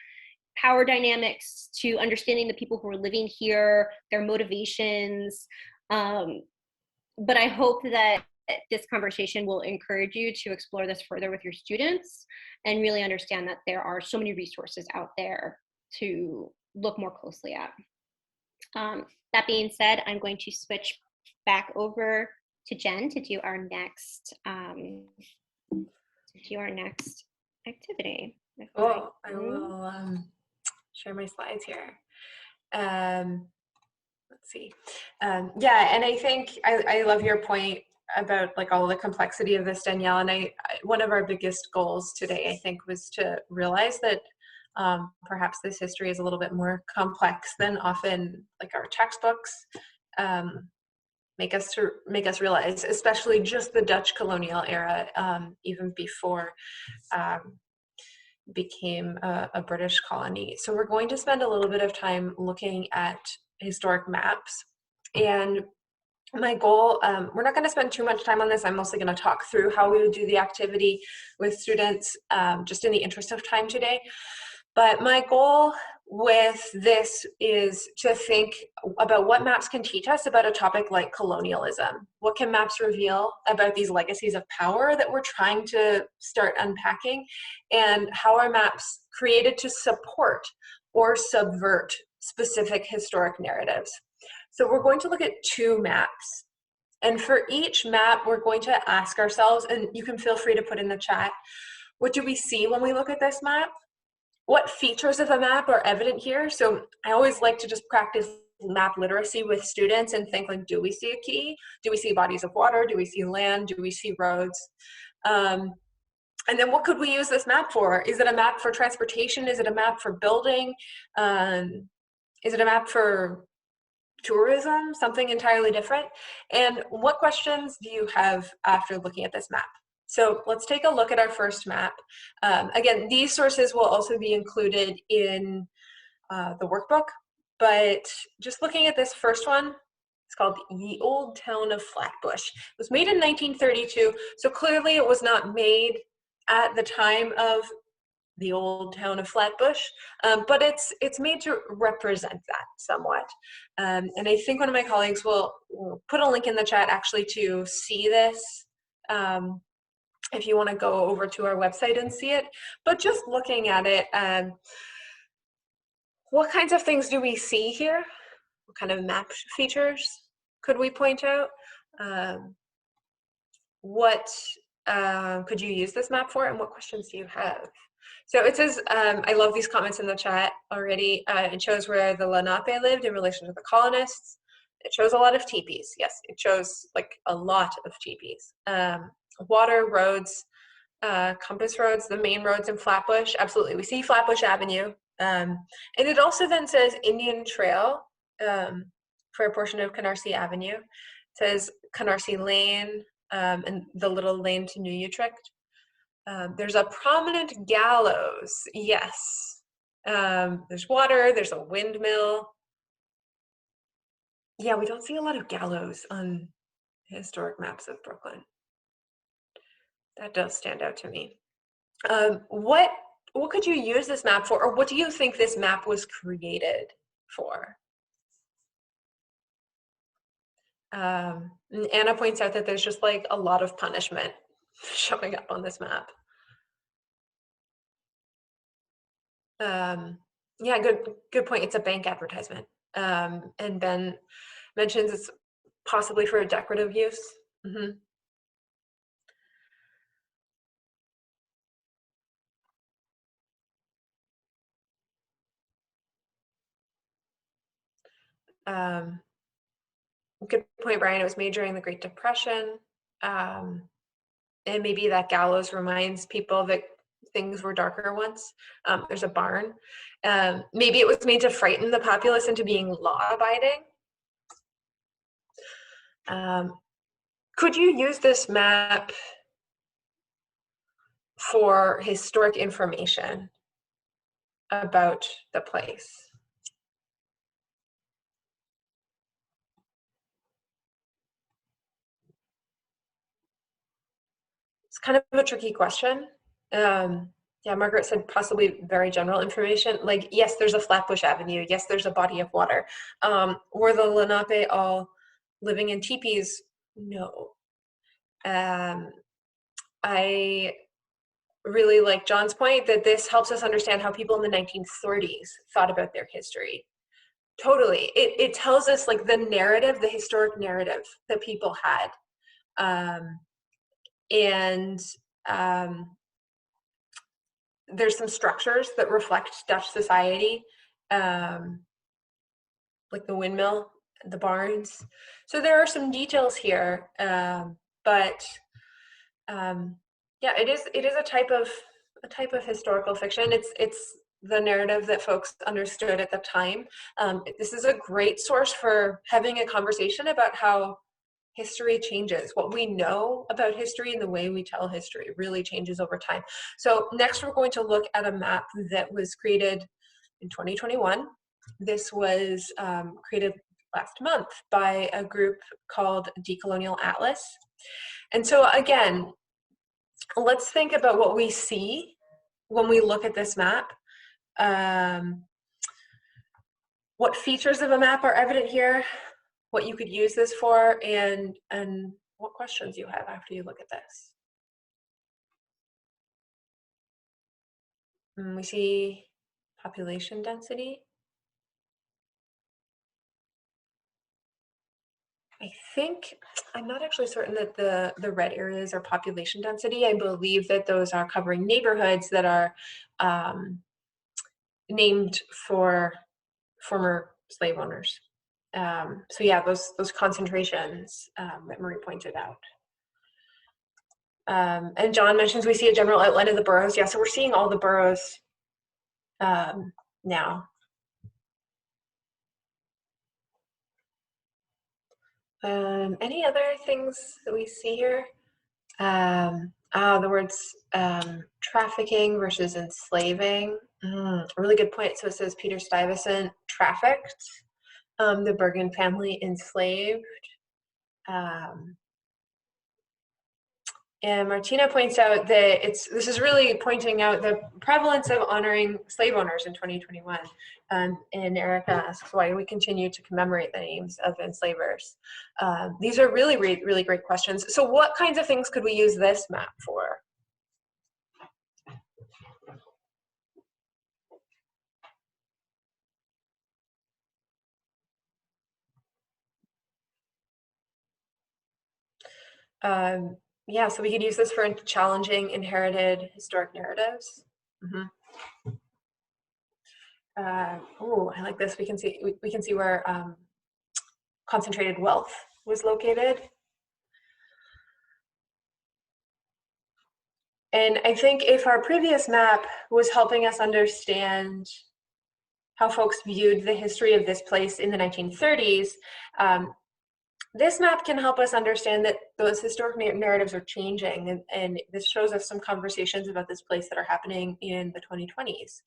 power dynamics, to understanding the people who are living here, their motivations. But I hope that this conversation will encourage you to explore this further with your students and really understand that there are so many resources out there to look more closely at. That being said, I'm going to switch back over to Jen to do our next activity. Oh, I will share my slides here. Let's see. Yeah, and I think I love your point about like all the complexity of this, Danielle. And one of our biggest goals today, I think, was to realize that perhaps this history is a little bit more complex than often like our textbooks make us realize, especially just the Dutch colonial era, even before became a British colony. So we're going to spend a little bit of time looking at historic maps. And my goal, we're not going to spend too much time on this. I'm mostly going to talk through how we would do the activity with students, just in the interest of time today. But my goal with this is to think about what maps can teach us about a topic like colonialism. What can maps reveal about these legacies of power that we're trying to start unpacking? And how are maps created to support or subvert specific historic narratives? So we're going to look at 2 maps. And for each map, we're going to ask ourselves, and you can feel free to put in the chat, what do we see when we look at this map? What features of a map are evident here? So I always like to just practice map literacy with students and think like, do we see a key? Do we see bodies of water? Do we see land? Do we see roads? And then what could we use this map for? Is it a map for transportation? Is it a map for building? Is it a map for tourism? Something entirely different? And what questions do you have after looking at this map? So let's take a look at our first map. Again, these sources will also be included in the workbook, but just looking at this first one, it's called the Old Town of Flatbush. It was made in 1932, so clearly it was not made at the time of the Old Town of Flatbush, but it's made to represent that somewhat. And I think one of my colleagues will put a link in the chat actually to see this, if you want to go over to our website and see it. But just looking at it, what kinds of things do we see here? What kind of map features could we point out? What could you use this map for, and what questions do you have? So it says, I love these comments in the chat already. It shows where the Lenape lived in relation to the colonists. It shows a lot of teepees. Yes, it shows like a lot of teepees. Water, roads, compass roads, the main roads in Flatbush. Absolutely, we see Flatbush Avenue. And it also then says Indian Trail for a portion of Canarsie Avenue. It says Canarsie Lane and the little lane to New Utrecht. There's a prominent gallows, yes. There's water, there's a windmill. Yeah, we don't see a lot of gallows on historic maps of Brooklyn. That does stand out to me. What could you use this map for, or what do you think this map was created for? Anna points out that there's just like a lot of punishment showing up on this map. Yeah, good point. It's a bank advertisement. And Ben mentions it's possibly for a decorative use. Mm-hmm. Good point, Brian. It was made during the Great Depression. And maybe that gallows reminds people that things were darker once. There's a barn. Maybe it was made to frighten the populace into being law-abiding. Could you use this map for historic information about the place? It's kind of a tricky question. Yeah, Margaret said possibly very general information. Like, yes, there's a Flatbush Avenue. Yes, there's a body of water. Were the Lenape all living in teepees? No. I really like John's point that this helps us understand how people in the 1930s thought about their history. Totally. It tells us like the narrative, the historic narrative that people had. There's some structures that reflect Dutch society, like the windmill, the barns. So there are some details here, but yeah, it is a type of historical fiction. It's the narrative that folks understood at the time. This is a great source for having a conversation about how history changes. What we know about history and the way we tell history really changes over time. So next we're going to look at a map that was created in 2021. This was created last month by a group called Colonial Atlas. And so again, let's think about what we see when we look at this map. What features of a map are evident here, what you could use this for, and what questions you have after you look at this. We see population density. I think, I'm not actually certain that the red areas are population density. I believe that those are covering neighborhoods that are named for former slave owners. So yeah, those concentrations that Marie pointed out. And John mentions we see a general outline of the boroughs. Yeah, so we're seeing all the boroughs now. Any other things that we see here? The words trafficking versus enslaving. A really good point. So it says Peter Stuyvesant trafficked, the Bergen family enslaved. And Martina points out that this is really pointing out the prevalence of honoring slave owners in 2021. And Erica asks why we continue to commemorate the names of enslavers. These are really, really great questions. So what kinds of things could we use this map for? Yeah, so we could use this for challenging inherited historic narratives. Oh, I like this. We can see where concentrated wealth was located. And I think if our previous map was helping us understand how folks viewed the history of this place in the 1930s, this map can help us understand that those historic narratives are changing, and this shows us some conversations about this place that are happening in the 2020s.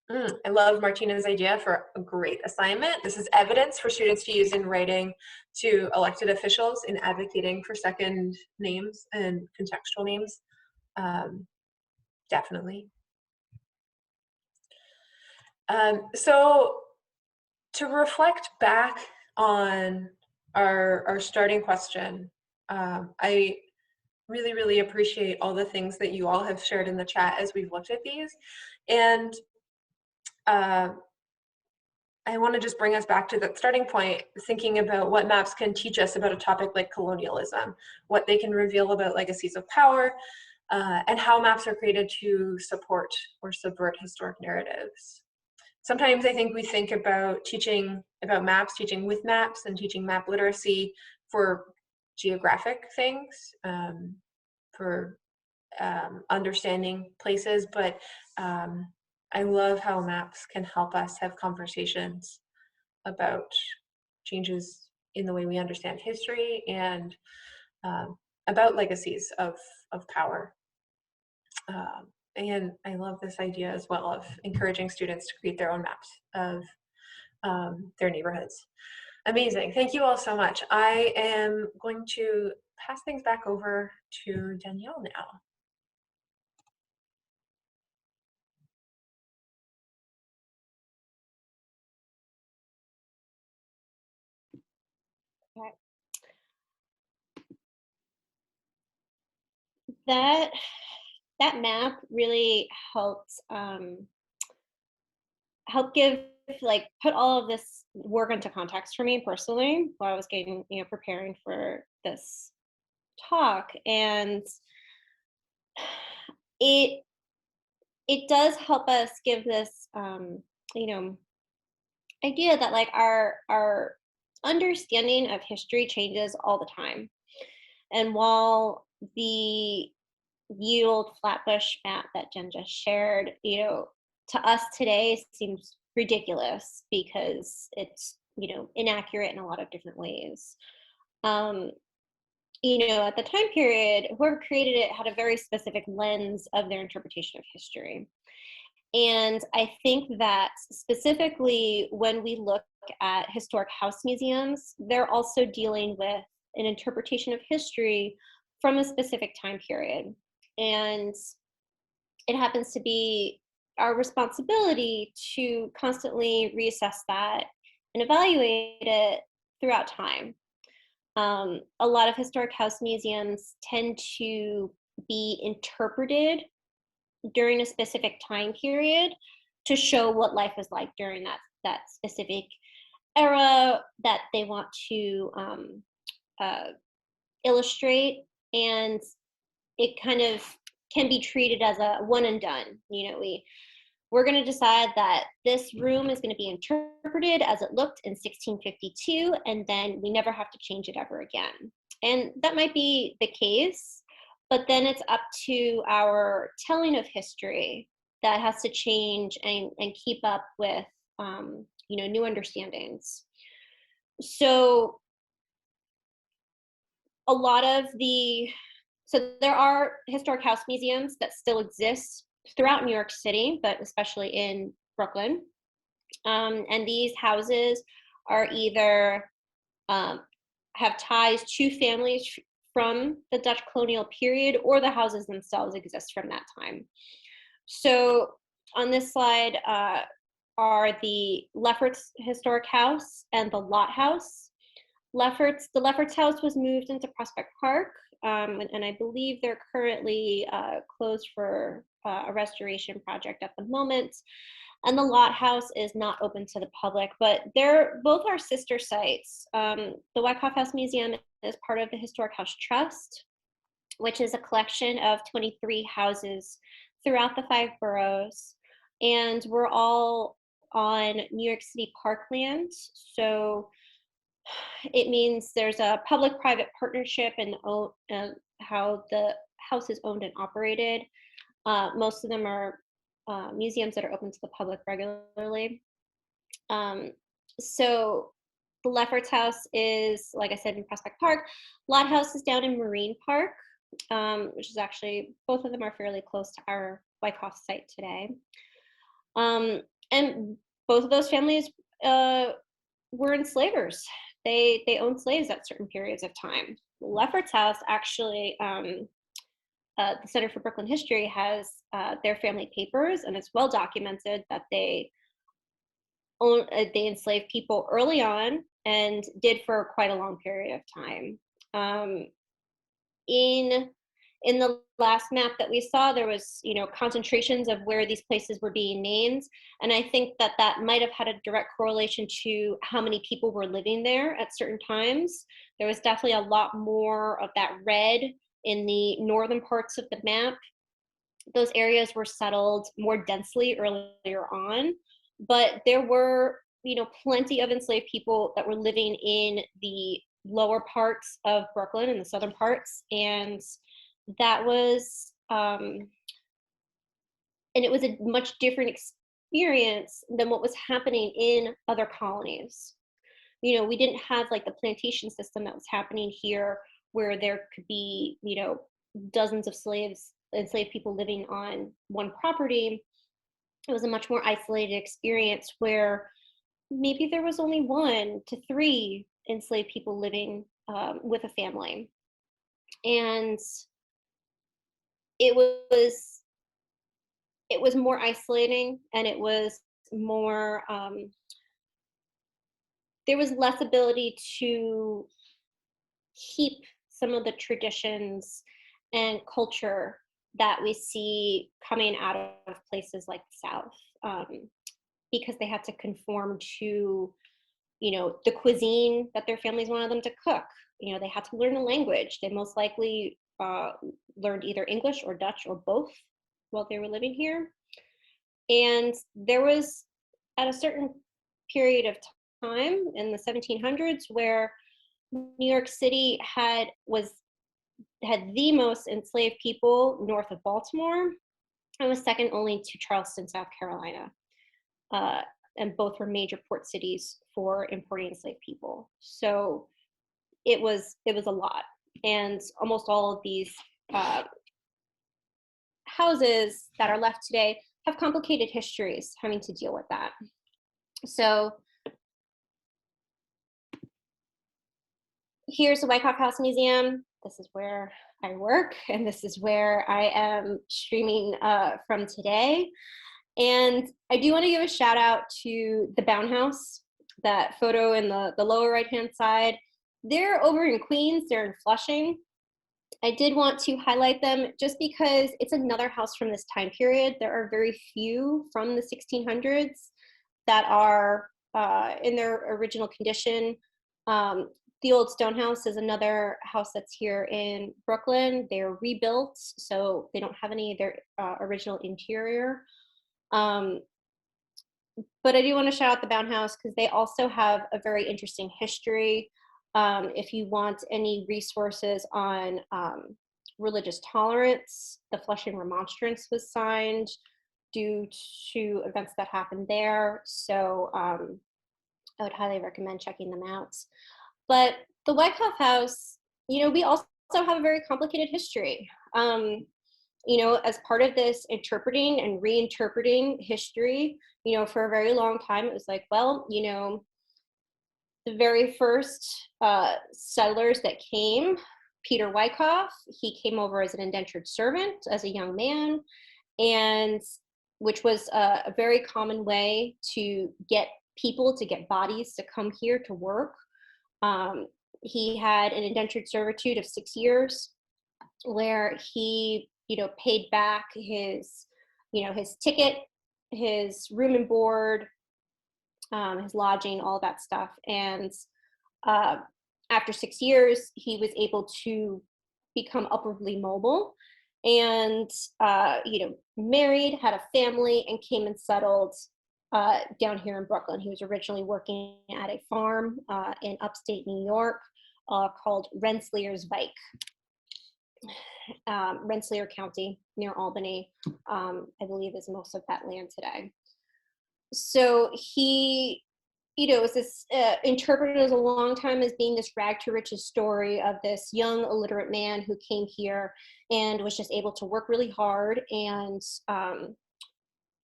I love Martina's idea for a great assignment. This is evidence for students to use in writing to elected officials in advocating for second names and contextual names. Definitely. So to reflect back on our starting question, I really, really appreciate all the things that you all have shared in the chat as we've looked at these. And I want to just bring us back to that starting point, thinking about what maps can teach us about a topic like colonialism, what they can reveal about legacies of power, and how maps are created to support or subvert historic narratives. Sometimes I think we think about teaching about maps, teaching with maps, and teaching map literacy for geographic things, for understanding places, but I love how maps can help us have conversations about changes in the way we understand history and about legacies of power. And I love this idea as well of encouraging students to create their own maps of their neighborhoods. Amazing. Thank you all so much. I am going to pass things back over to Danielle now. That that map really helped give, like, put all of this work into context for me personally while I was getting, preparing for this talk. And it it does help us give this you know idea that, like, our understanding of history changes all the time. And while the old Flatbush map that Jen just shared, to us today seems ridiculous because it's, inaccurate in a lot of different ways. Um, at the time period, whoever created it had a very specific lens of their interpretation of history. And I think that specifically when we look at historic house museums, they're also dealing with an interpretation of history from a specific time period. And it happens to be our responsibility to constantly reassess that and evaluate it throughout time. A lot of historic house museums tend to be interpreted during a specific time period to show what life was like during that specific era that they want to uh, illustrate. And it kind of can be treated as a one and done. We're going to decide that this room is going to be interpreted as it looked in 1652, and then we never have to change it ever again. And that might be the case, but then it's up to our telling of history that has to change and keep up with new understandings. So there are historic house museums that still exist throughout New York City, but especially in Brooklyn. And these houses are either have ties to families from the Dutch colonial period, or the houses themselves exist from that time. So on this slide are the Lefferts Historic House and the Lot House. The Lefferts House was moved into Prospect Park, and I believe they're currently closed for a restoration project at the moment. And the Lot House is not open to the public, but they're both our sister sites. The Wyckoff House Museum is part of the Historic House Trust, which is a collection of 23 houses throughout the 5 boroughs. And we're all on New York City parkland. So it means there's a public-private partnership in how the house is owned and operated. Most of them are museums that are open to the public regularly. So the Lefferts House is, like I said, in Prospect Park. Lot House is down in Marine Park, which is actually, both of them are fairly close to our Wyckoff site today. And both of those families were enslavers. They owned slaves at certain periods of time. Lefferts House actually, the Center for Brooklyn History has their family papers, and it's well documented that they enslaved people early on and did for quite a long period of time. In the last map that we saw, there was, concentrations of where these places were being named. And I think that might have had a direct correlation to how many people were living there at certain times. There was definitely a lot more of that red in the northern parts of the map. Those areas were settled more densely earlier on, but there were, plenty of enslaved people that were living in the lower parts of Brooklyn, in the southern parts. And that was, and it was a much different experience than what was happening in other colonies. We didn't have like the plantation system that was happening here, where there could be, dozens of enslaved people living on one property. It was a much more isolated experience where maybe there was only 1 to 3 enslaved people living with a family. And it was more isolating, and it was more there was less ability to keep some of the traditions and culture that we see coming out of places like the South, because they had to conform to, the cuisine that their families wanted them to cook. They had to learn the language. They most likely learned either English or Dutch or both while they were living here. And there was, at a certain period of time in the 1700s, where New York City had the most enslaved people north of Baltimore, and was second only to Charleston, South Carolina. And both were major port cities for importing enslaved people. So it was a lot. And almost all of these houses that are left today have complicated histories having to deal with that. So here's the Wyckoff House Museum. This is where I work, and this is where I am streaming from today. And I do want to give a shout out to the Bound House. That photo in the lower right-hand side. They're over in Queens, they're in Flushing. I did want to highlight them just because it's another house from this time period. There are very few from the 1600s that are in their original condition. The Old Stone House is another house that's here in Brooklyn. They're rebuilt, so they don't have any of their original interior. But I do want to shout out the Bound House because they also have a very interesting history. If you want any resources on religious tolerance, the Flushing Remonstrance was signed due to events that happened there. So I would highly recommend checking them out. But the Wyckoff House, we also have a very complicated history. As part of this interpreting and reinterpreting history, for a very long time, it was like, well, the very first settlers that came, Peter Wyckoff, he came over as an indentured servant as a young man, and which was a very common way to get people, to get bodies to come here to work. He had an indentured servitude of 6 years where he, paid back his, his ticket, his room and board, his lodging, all that stuff. And after 6 years, he was able to become upwardly mobile and, married, had a family, and came and settled down here in Brooklyn. He was originally working at a farm in upstate New York called Rensselaer's Pike. Rensselaer County near Albany, I believe, is most of that land today. So he, was this interpreted as a long time as being this rag to riches story of this young illiterate man who came here and was just able to work really hard. And,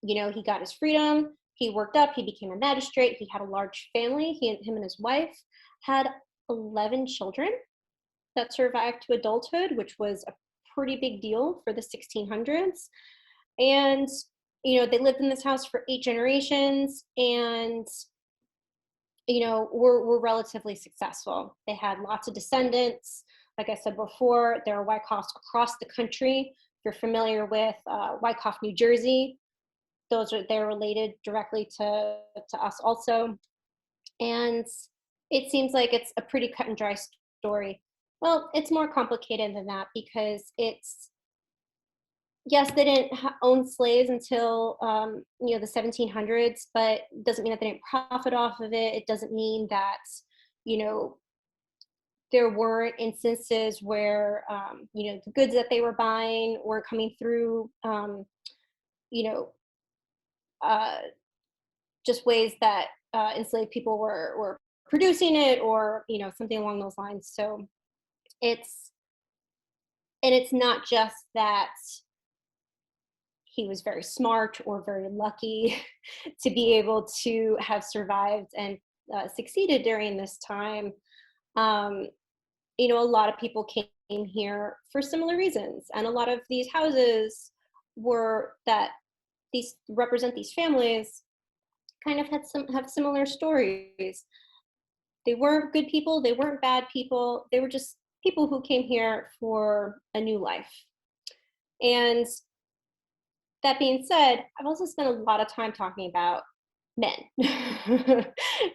he got his freedom. He worked up. He became a magistrate. He had a large family. Him and his wife had 11 children that survived to adulthood, which was a pretty big deal for the 1600s. And, they lived in this house for 8 generations and, were relatively successful. They had lots of descendants. Like I said before, there are Wyckoffs across the country. If you're familiar with Wyckoff, New Jersey, they're related directly to us also. And it seems like it's a pretty cut and dry story. Well, it's more complicated than that because yes, they didn't own slaves until, the 1700s, but it doesn't mean that they didn't profit off of it. It doesn't mean that, there weren't instances where, the goods that they were buying weren't coming through, just ways that enslaved people were producing it or, something along those lines. So it's not just that he was very smart or very lucky to be able to have survived and succeeded during this time. A lot of people came here for similar reasons. And a lot of these houses these represent these families kind of have similar stories. They weren't good people, they weren't bad people, they were just people who came here for a new life. And that being said, I've also spent a lot of time talking about men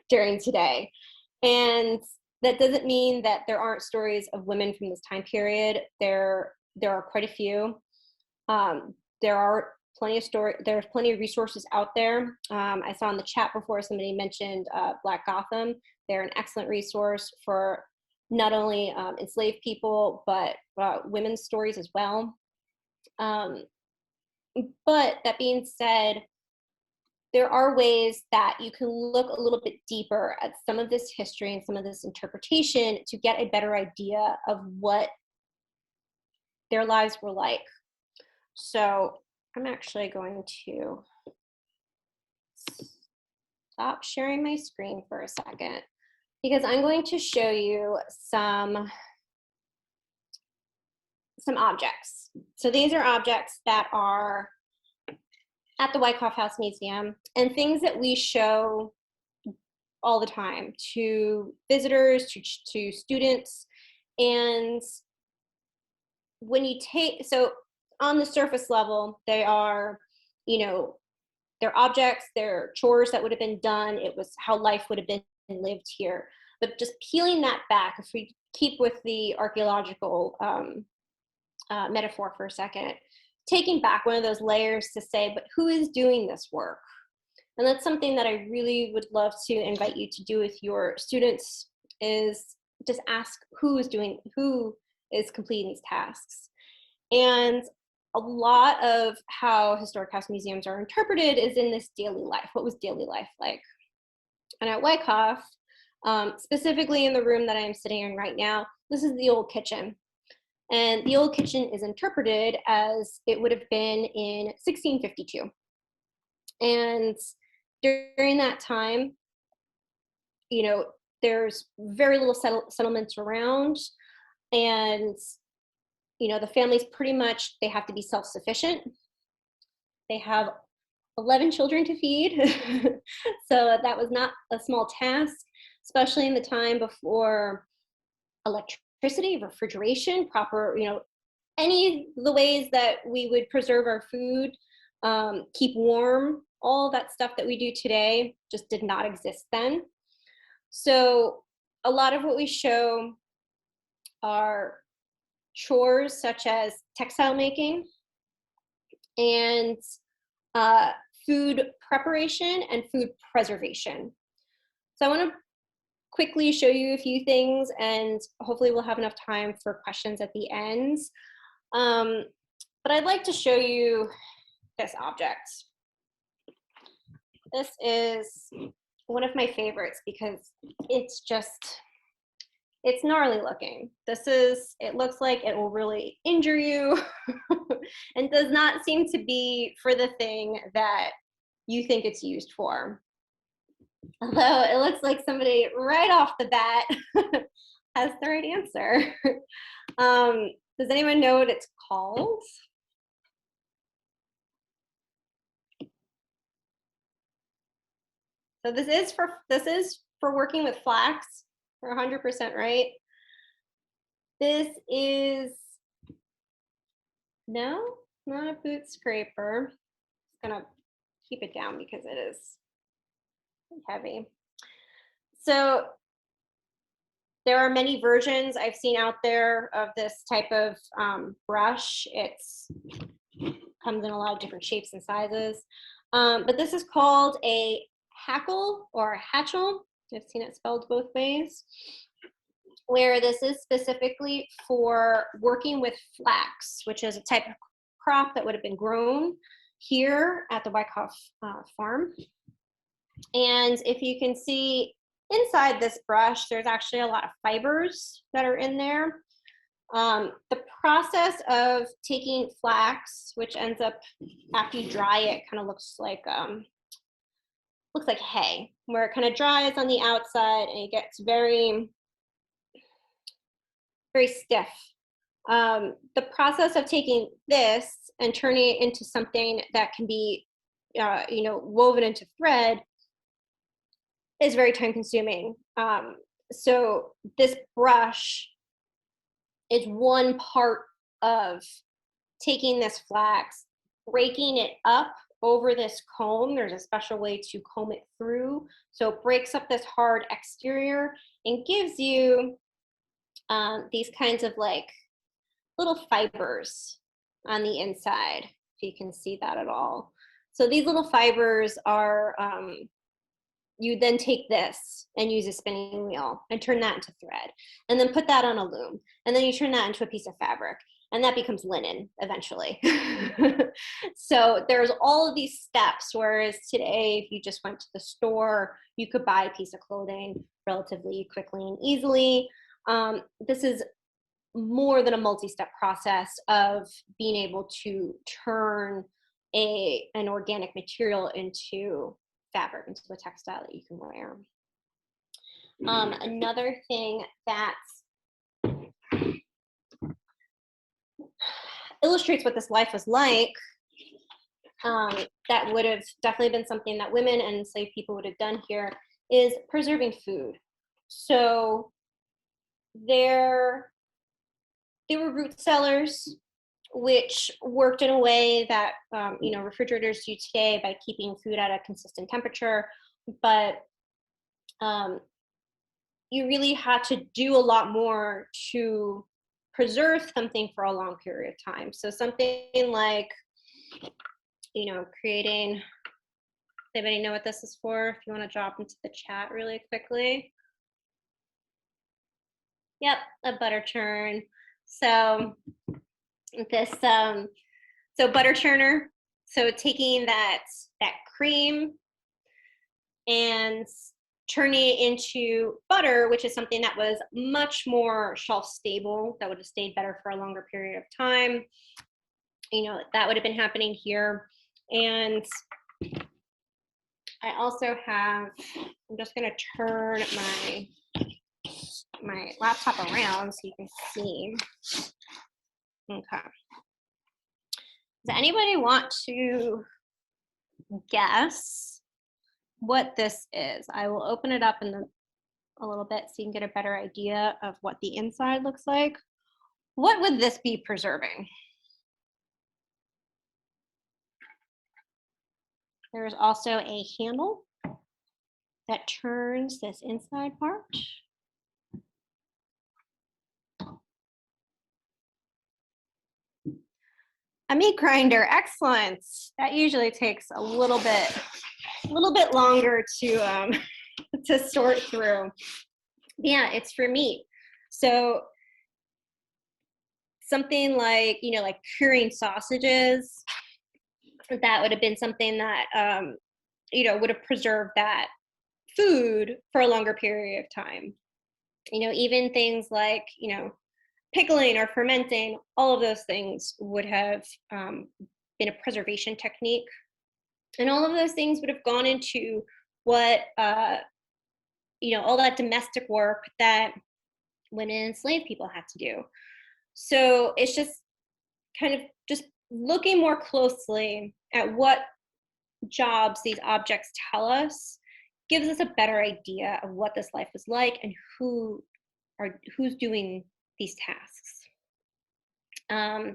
during today. And that doesn't mean that there aren't stories of women from this time period. There are quite a few. There are there's plenty of resources out there. I saw in the chat before somebody mentioned Black Gotham. They're an excellent resource for not only enslaved people, but women's stories as well. But that being said, there are ways that you can look a little bit deeper at some of this history and some of this interpretation to get a better idea of what their lives were like. So I'm actually going to stop sharing my screen for a second because I'm going to show you some objects. So these are objects that are at the Wyckoff House Museum and things that we show all the time to visitors, to students. And when you so on the surface level, they are, they're objects, they're chores that would have been done. It was how life would have been lived here. But just peeling that back, if we keep with the archaeological metaphor for a second, taking back one of those layers to say, but who is doing this work? And that's something that I really would love to invite you to do with your students, is just ask who is completing these tasks. And a lot of how historic house museums are interpreted is in this daily life. What was daily life like? And at Wyckoff, specifically in the room that I'm sitting in right now, this is the old kitchen. And the old kitchen is interpreted as it would have been in 1652. And during that time, there's very little settlements around. And, the families pretty much, they have to be self-sufficient. They have 11 children to feed. So that was not a small task, especially in the time before electricity, refrigeration, proper, any of the ways that we would preserve our food, keep warm, all that stuff that we do today just did not exist then. So a lot of what we show are chores such as textile making and food preparation and food preservation. So I want to quickly show you a few things, and hopefully we'll have enough time for questions at the end. But I'd like to show you this object. This is one of my favorites because it's gnarly looking. It looks like it will really injure you and does not seem to be for the thing that you think it's used for. Although it looks like somebody right off the bat has the right answer. Does anyone know what it's called? So this is for working with flax. We're 100% right. This is, no, not a boot scraper. I'm gonna keep it down because it is heavy. So there are many versions I've seen out there of this type of brush. It comes in a lot of different shapes and sizes. But this is called a hackle or a hatchel. I've seen it spelled both ways, where this is specifically for working with flax, which is a type of crop that would have been grown here at the Wyckoff farm. And if you can see inside this brush, there's actually a lot of fibers that are in there. The process of taking flax, which ends up, after you dry it, kind of looks like hay, where it kind of dries on the outside and it gets very, very stiff. The process of taking this and turning it into something that can be, woven into thread is very time consuming. So this brush is one part of taking this flax, breaking it up over this comb. There's a special way to comb it through. So it breaks up this hard exterior and gives you these kinds of like little fibers on the inside, if you can see that at all. So these little fibers are, you then take this and use a spinning wheel and turn that into thread, and then put that on a loom, and then you turn that into a piece of fabric, and that becomes linen eventually. So there's all of these steps, whereas today, if you just went to the store, you could buy a piece of clothing relatively quickly and easily. This is more than a multi-step process of being able to turn an organic material into fabric, into a textile that you can wear. Another thing that illustrates what this life was like, that would have definitely been something that women and enslaved people would have done here, is preserving food. So there were root cellars, which worked in a way that refrigerators do today by keeping food at a consistent temperature, but you really had to do a lot more to preserve something for a long period of time. So something like, creating, does anybody know what this is for? If you want to drop into the chat really quickly. Yep, a butter churn. So this, so butter churner. So taking that cream and turning it into butter, which is something that was much more shelf stable, that would have stayed better for a longer period of time. That would have been happening here. And I also have, I'm just gonna turn my laptop around so you can see. Okay. Does anybody want to guess what this is? I will open it up in a little bit so you can get a better idea of what the inside looks like. What would this be preserving? There's also a handle that turns this inside part. A meat grinder, excellent. That usually takes a little bit longer to to sort through. Yeah, it's for meat. So something like, like curing sausages, that would have been something that would have preserved that food for a longer period of time. Even things like, pickling or fermenting, all of those things would have been a preservation technique. And all of those things would have gone into what, all that domestic work that women and enslaved people had to do. So it's just kind of just looking more closely at what jobs these objects tell us gives us a better idea of what this life was like and who's doing these tasks. I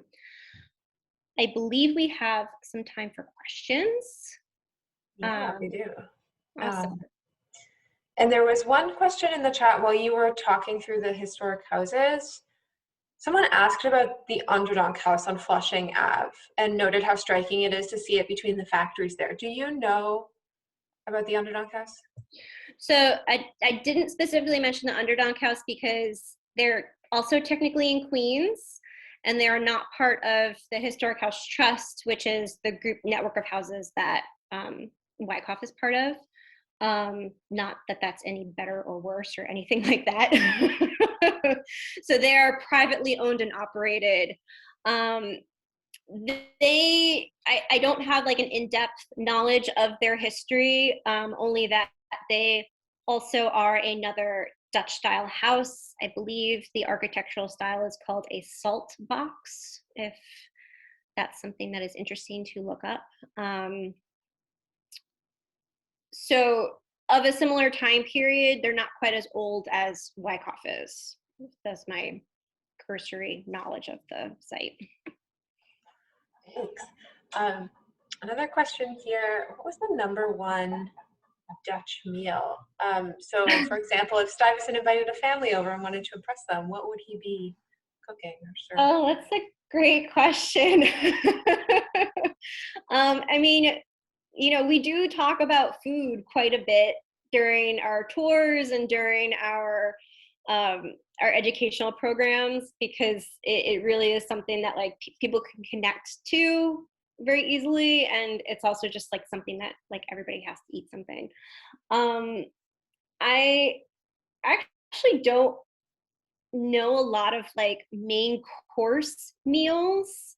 believe we have some time for questions. Yeah, we do. Awesome. And there was one question in the chat while you were talking through the historic houses. Someone asked about the Underdog House on Flushing Ave and noted how striking it is to see it between the factories there. Do you know about the Underdog House? So I didn't specifically mention the Underdog House because they're also technically in Queens, and they are not part of the Historic House Trust, which is the group network of houses that Wyckoff is part of. Not that that's any better or worse or anything like that. So they are privately owned and operated. I don't have like an in-depth knowledge of their history, only that they also are another Dutch style house. I believe the architectural style is called a salt box, if that's something that is interesting to look up. So of a similar time period, they're not quite as old as Wyckoff is. That's my cursory knowledge of the site. Thanks. Another question here, what was the #1 Dutch meal? So for example, if Stuyvesant invited a family over and wanted to impress them, what would he be cooking or serving? Oh, that's a great question. I mean, we do talk about food quite a bit during our tours and during our educational programs, because it really is something that like people can connect to very easily, and it's also just like something that like everybody has to eat something. I actually don't know a lot of like main course meals.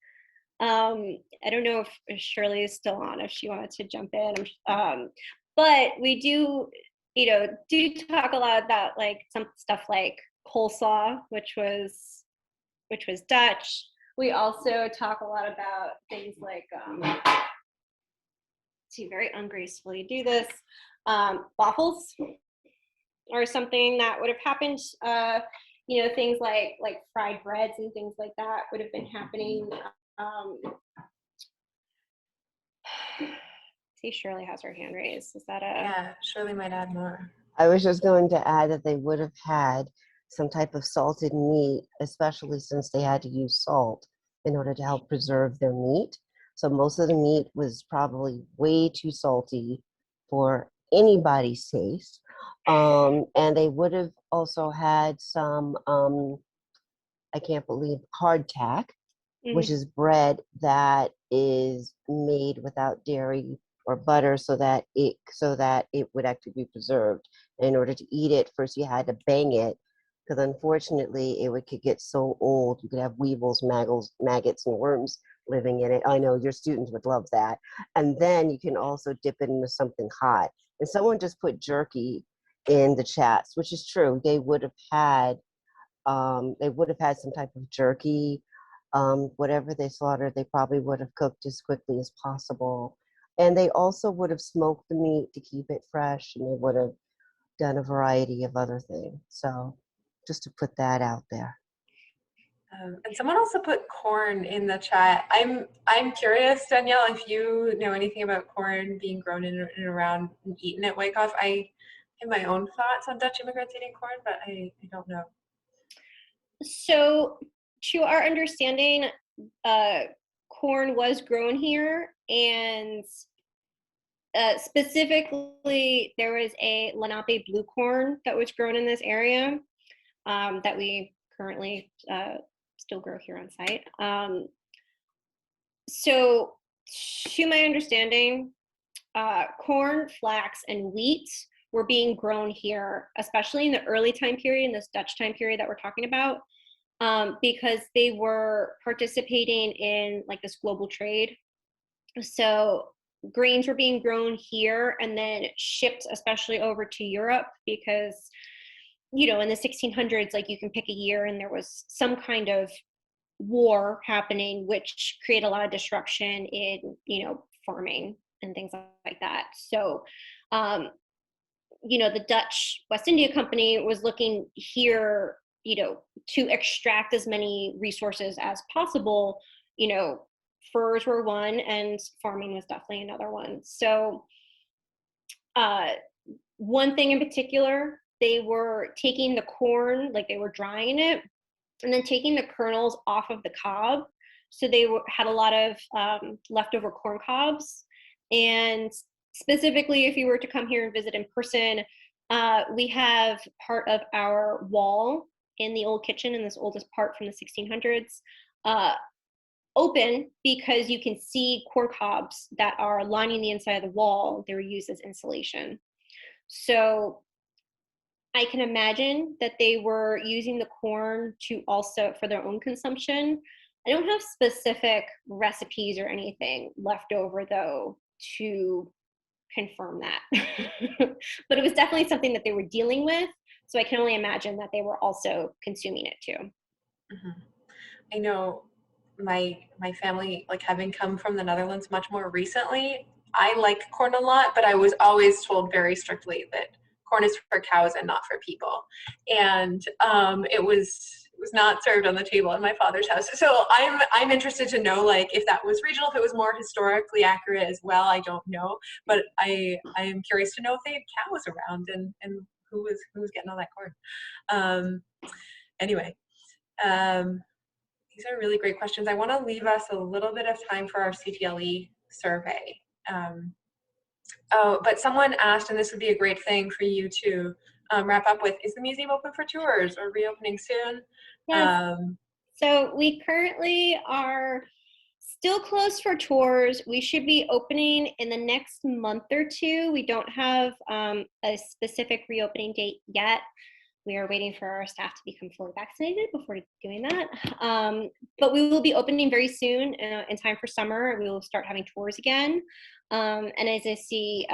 I don't know if Shirley is still on, if she wanted to jump in. But we do talk a lot about like some stuff like coleslaw, which was Dutch. We also talk a lot about things like see, very ungracefully do this. Waffles or something that would have happened. Things like fried breads and things like that would have been happening. See, Shirley has her hand raised. Is that a? Yeah, Shirley might add more. I was just going to add that they would have had some type of salted meat, especially since they had to use salt in order to help preserve their meat. So most of the meat was probably way too salty for anybody's taste. And they would have also had some, I can't believe, hardtack, which is bread that is made without dairy or butter, so that it would actually be preserved. And in order to eat it, first you had to bang it, because unfortunately could get so old. You could have weevils, maggots, and worms living in it. I know your students would love that. And then you can also dip it into something hot. And someone just put jerky in the chats, which is true. They would have had some type of jerky. Whatever they slaughtered, they probably would have cooked as quickly as possible. And they also would have smoked the meat to keep it fresh, and they would have done a variety of other things. So just to put that out there. And someone also put corn in the chat. I'm curious, Danielle, if you know anything about corn being grown in and around and eaten at Wyckoff. I have my own thoughts on Dutch immigrants eating corn, but I don't know. So, to our understanding, corn was grown here, and specifically, there was a Lenape blue corn that was grown in this area that we currently still grow here on site. So, to my understanding, corn, flax, and wheat were being grown here, especially in the early time period, in this Dutch time period that we're talking about, because they were participating in like this global trade. So grains were being grown here and then shipped especially over to Europe, because in the 1600s, like you can pick a year and there was some kind of war happening, which created a lot of disruption in farming and things like that. So the Dutch West India Company was looking here, to extract as many resources as possible. Furs were one, and farming was definitely another one. So one thing in particular, they were taking the corn, like they were drying it, and then taking the kernels off of the cob. So they had a lot of leftover corn cobs. And specifically, if you were to come here and visit in person, we have part of our wall in the old kitchen, in this oldest part from the 1600s, open, because you can see corn cobs that are lining the inside of the wall. They were used as insulation. So I can imagine that they were using the corn to also for their own consumption. I don't have specific recipes or anything left over though to confirm that. But it was definitely something that they were dealing with. So I can only imagine that they were also consuming it too. Mm-hmm. I know my family, like having come from the Netherlands much more recently, I like corn a lot, but I was always told very strictly that corn is for cows and not for people. And it was not served on the table in my father's house. So I'm interested to know, like, if that was regional, if it was more historically accurate as well. I don't know, but I am curious to know if they had cows around and who was getting all that corn. Anyway. These are really great questions. I want to leave us a little bit of time for our CTLE survey. Oh, but someone asked, and this would be a great thing for you to wrap up with, is the museum open for tours or reopening soon? Yes. So we currently are still closed for tours. We should be opening in the next month or two. We don't have a specific reopening date yet. We are waiting for our staff to become fully vaccinated before doing that. But we will be opening very soon in time for summer. We will start having tours again. And as I see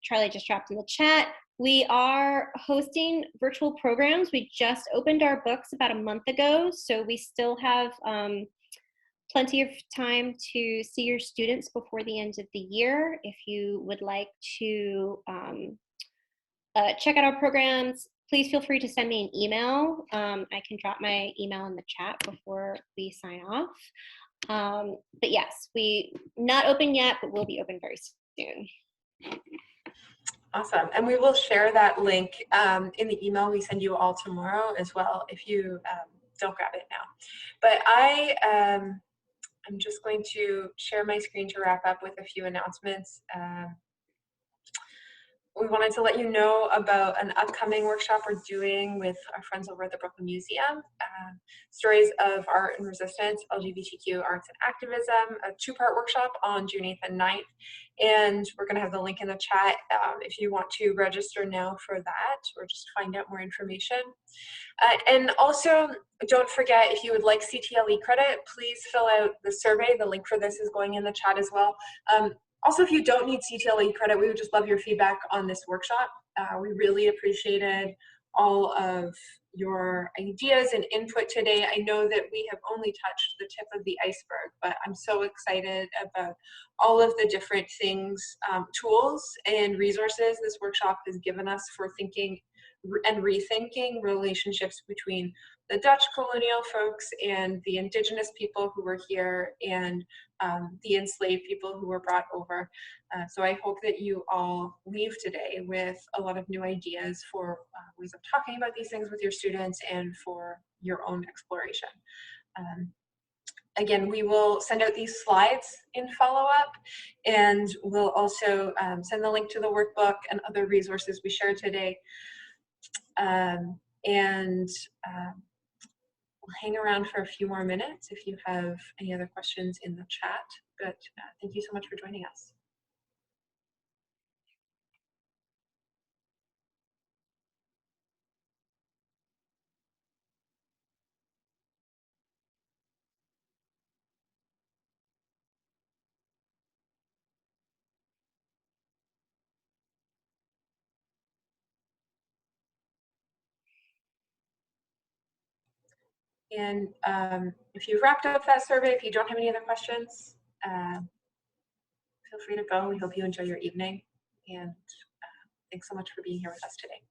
Charlie just dropped in the chat, we are hosting virtual programs. We just opened our books about a month ago, so we still have plenty of time to see your students before the end of the year. If you would like to check out our programs, please feel free to send me an email. I can drop my email in the chat before we sign off. But yes, we not open yet, but we'll be open very soon. Awesome. And we will share that link in the email we send you all tomorrow as well, if you don't grab it now. But I'm just going to share my screen to wrap up with a few announcements. We wanted to let you know about an upcoming workshop we're doing with our friends over at the Brooklyn Museum. Stories of Art and Resistance, LGBTQ Arts and Activism, a two-part workshop on June 8th and 9th. And we're gonna have the link in the chat if you want to register now for that or just find out more information. And also, don't forget, if you would like CTLE credit, please fill out the survey. The link for this is going in the chat as well. Also, if you don't need CTLE credit, we would just love your feedback on this workshop. We really appreciated all of your ideas and input today. I know that we have only touched the tip of the iceberg, but I'm so excited about all of the different things, tools and resources this workshop has given us for thinking and rethinking relationships between the Dutch colonial folks and the indigenous people who were here and the enslaved people who were brought over. So I hope that you all leave today with a lot of new ideas for ways of talking about these things with your students and for your own exploration. Again, we will send out these slides in follow-up, and we'll also send the link to the workbook and other resources we shared today. We'll hang around for a few more minutes if you have any other questions in the chat, but thank you so much for joining us. And if you've wrapped up that survey, if you don't have any other questions, feel free to go. We hope you enjoy your evening. And thanks so much for being here with us today.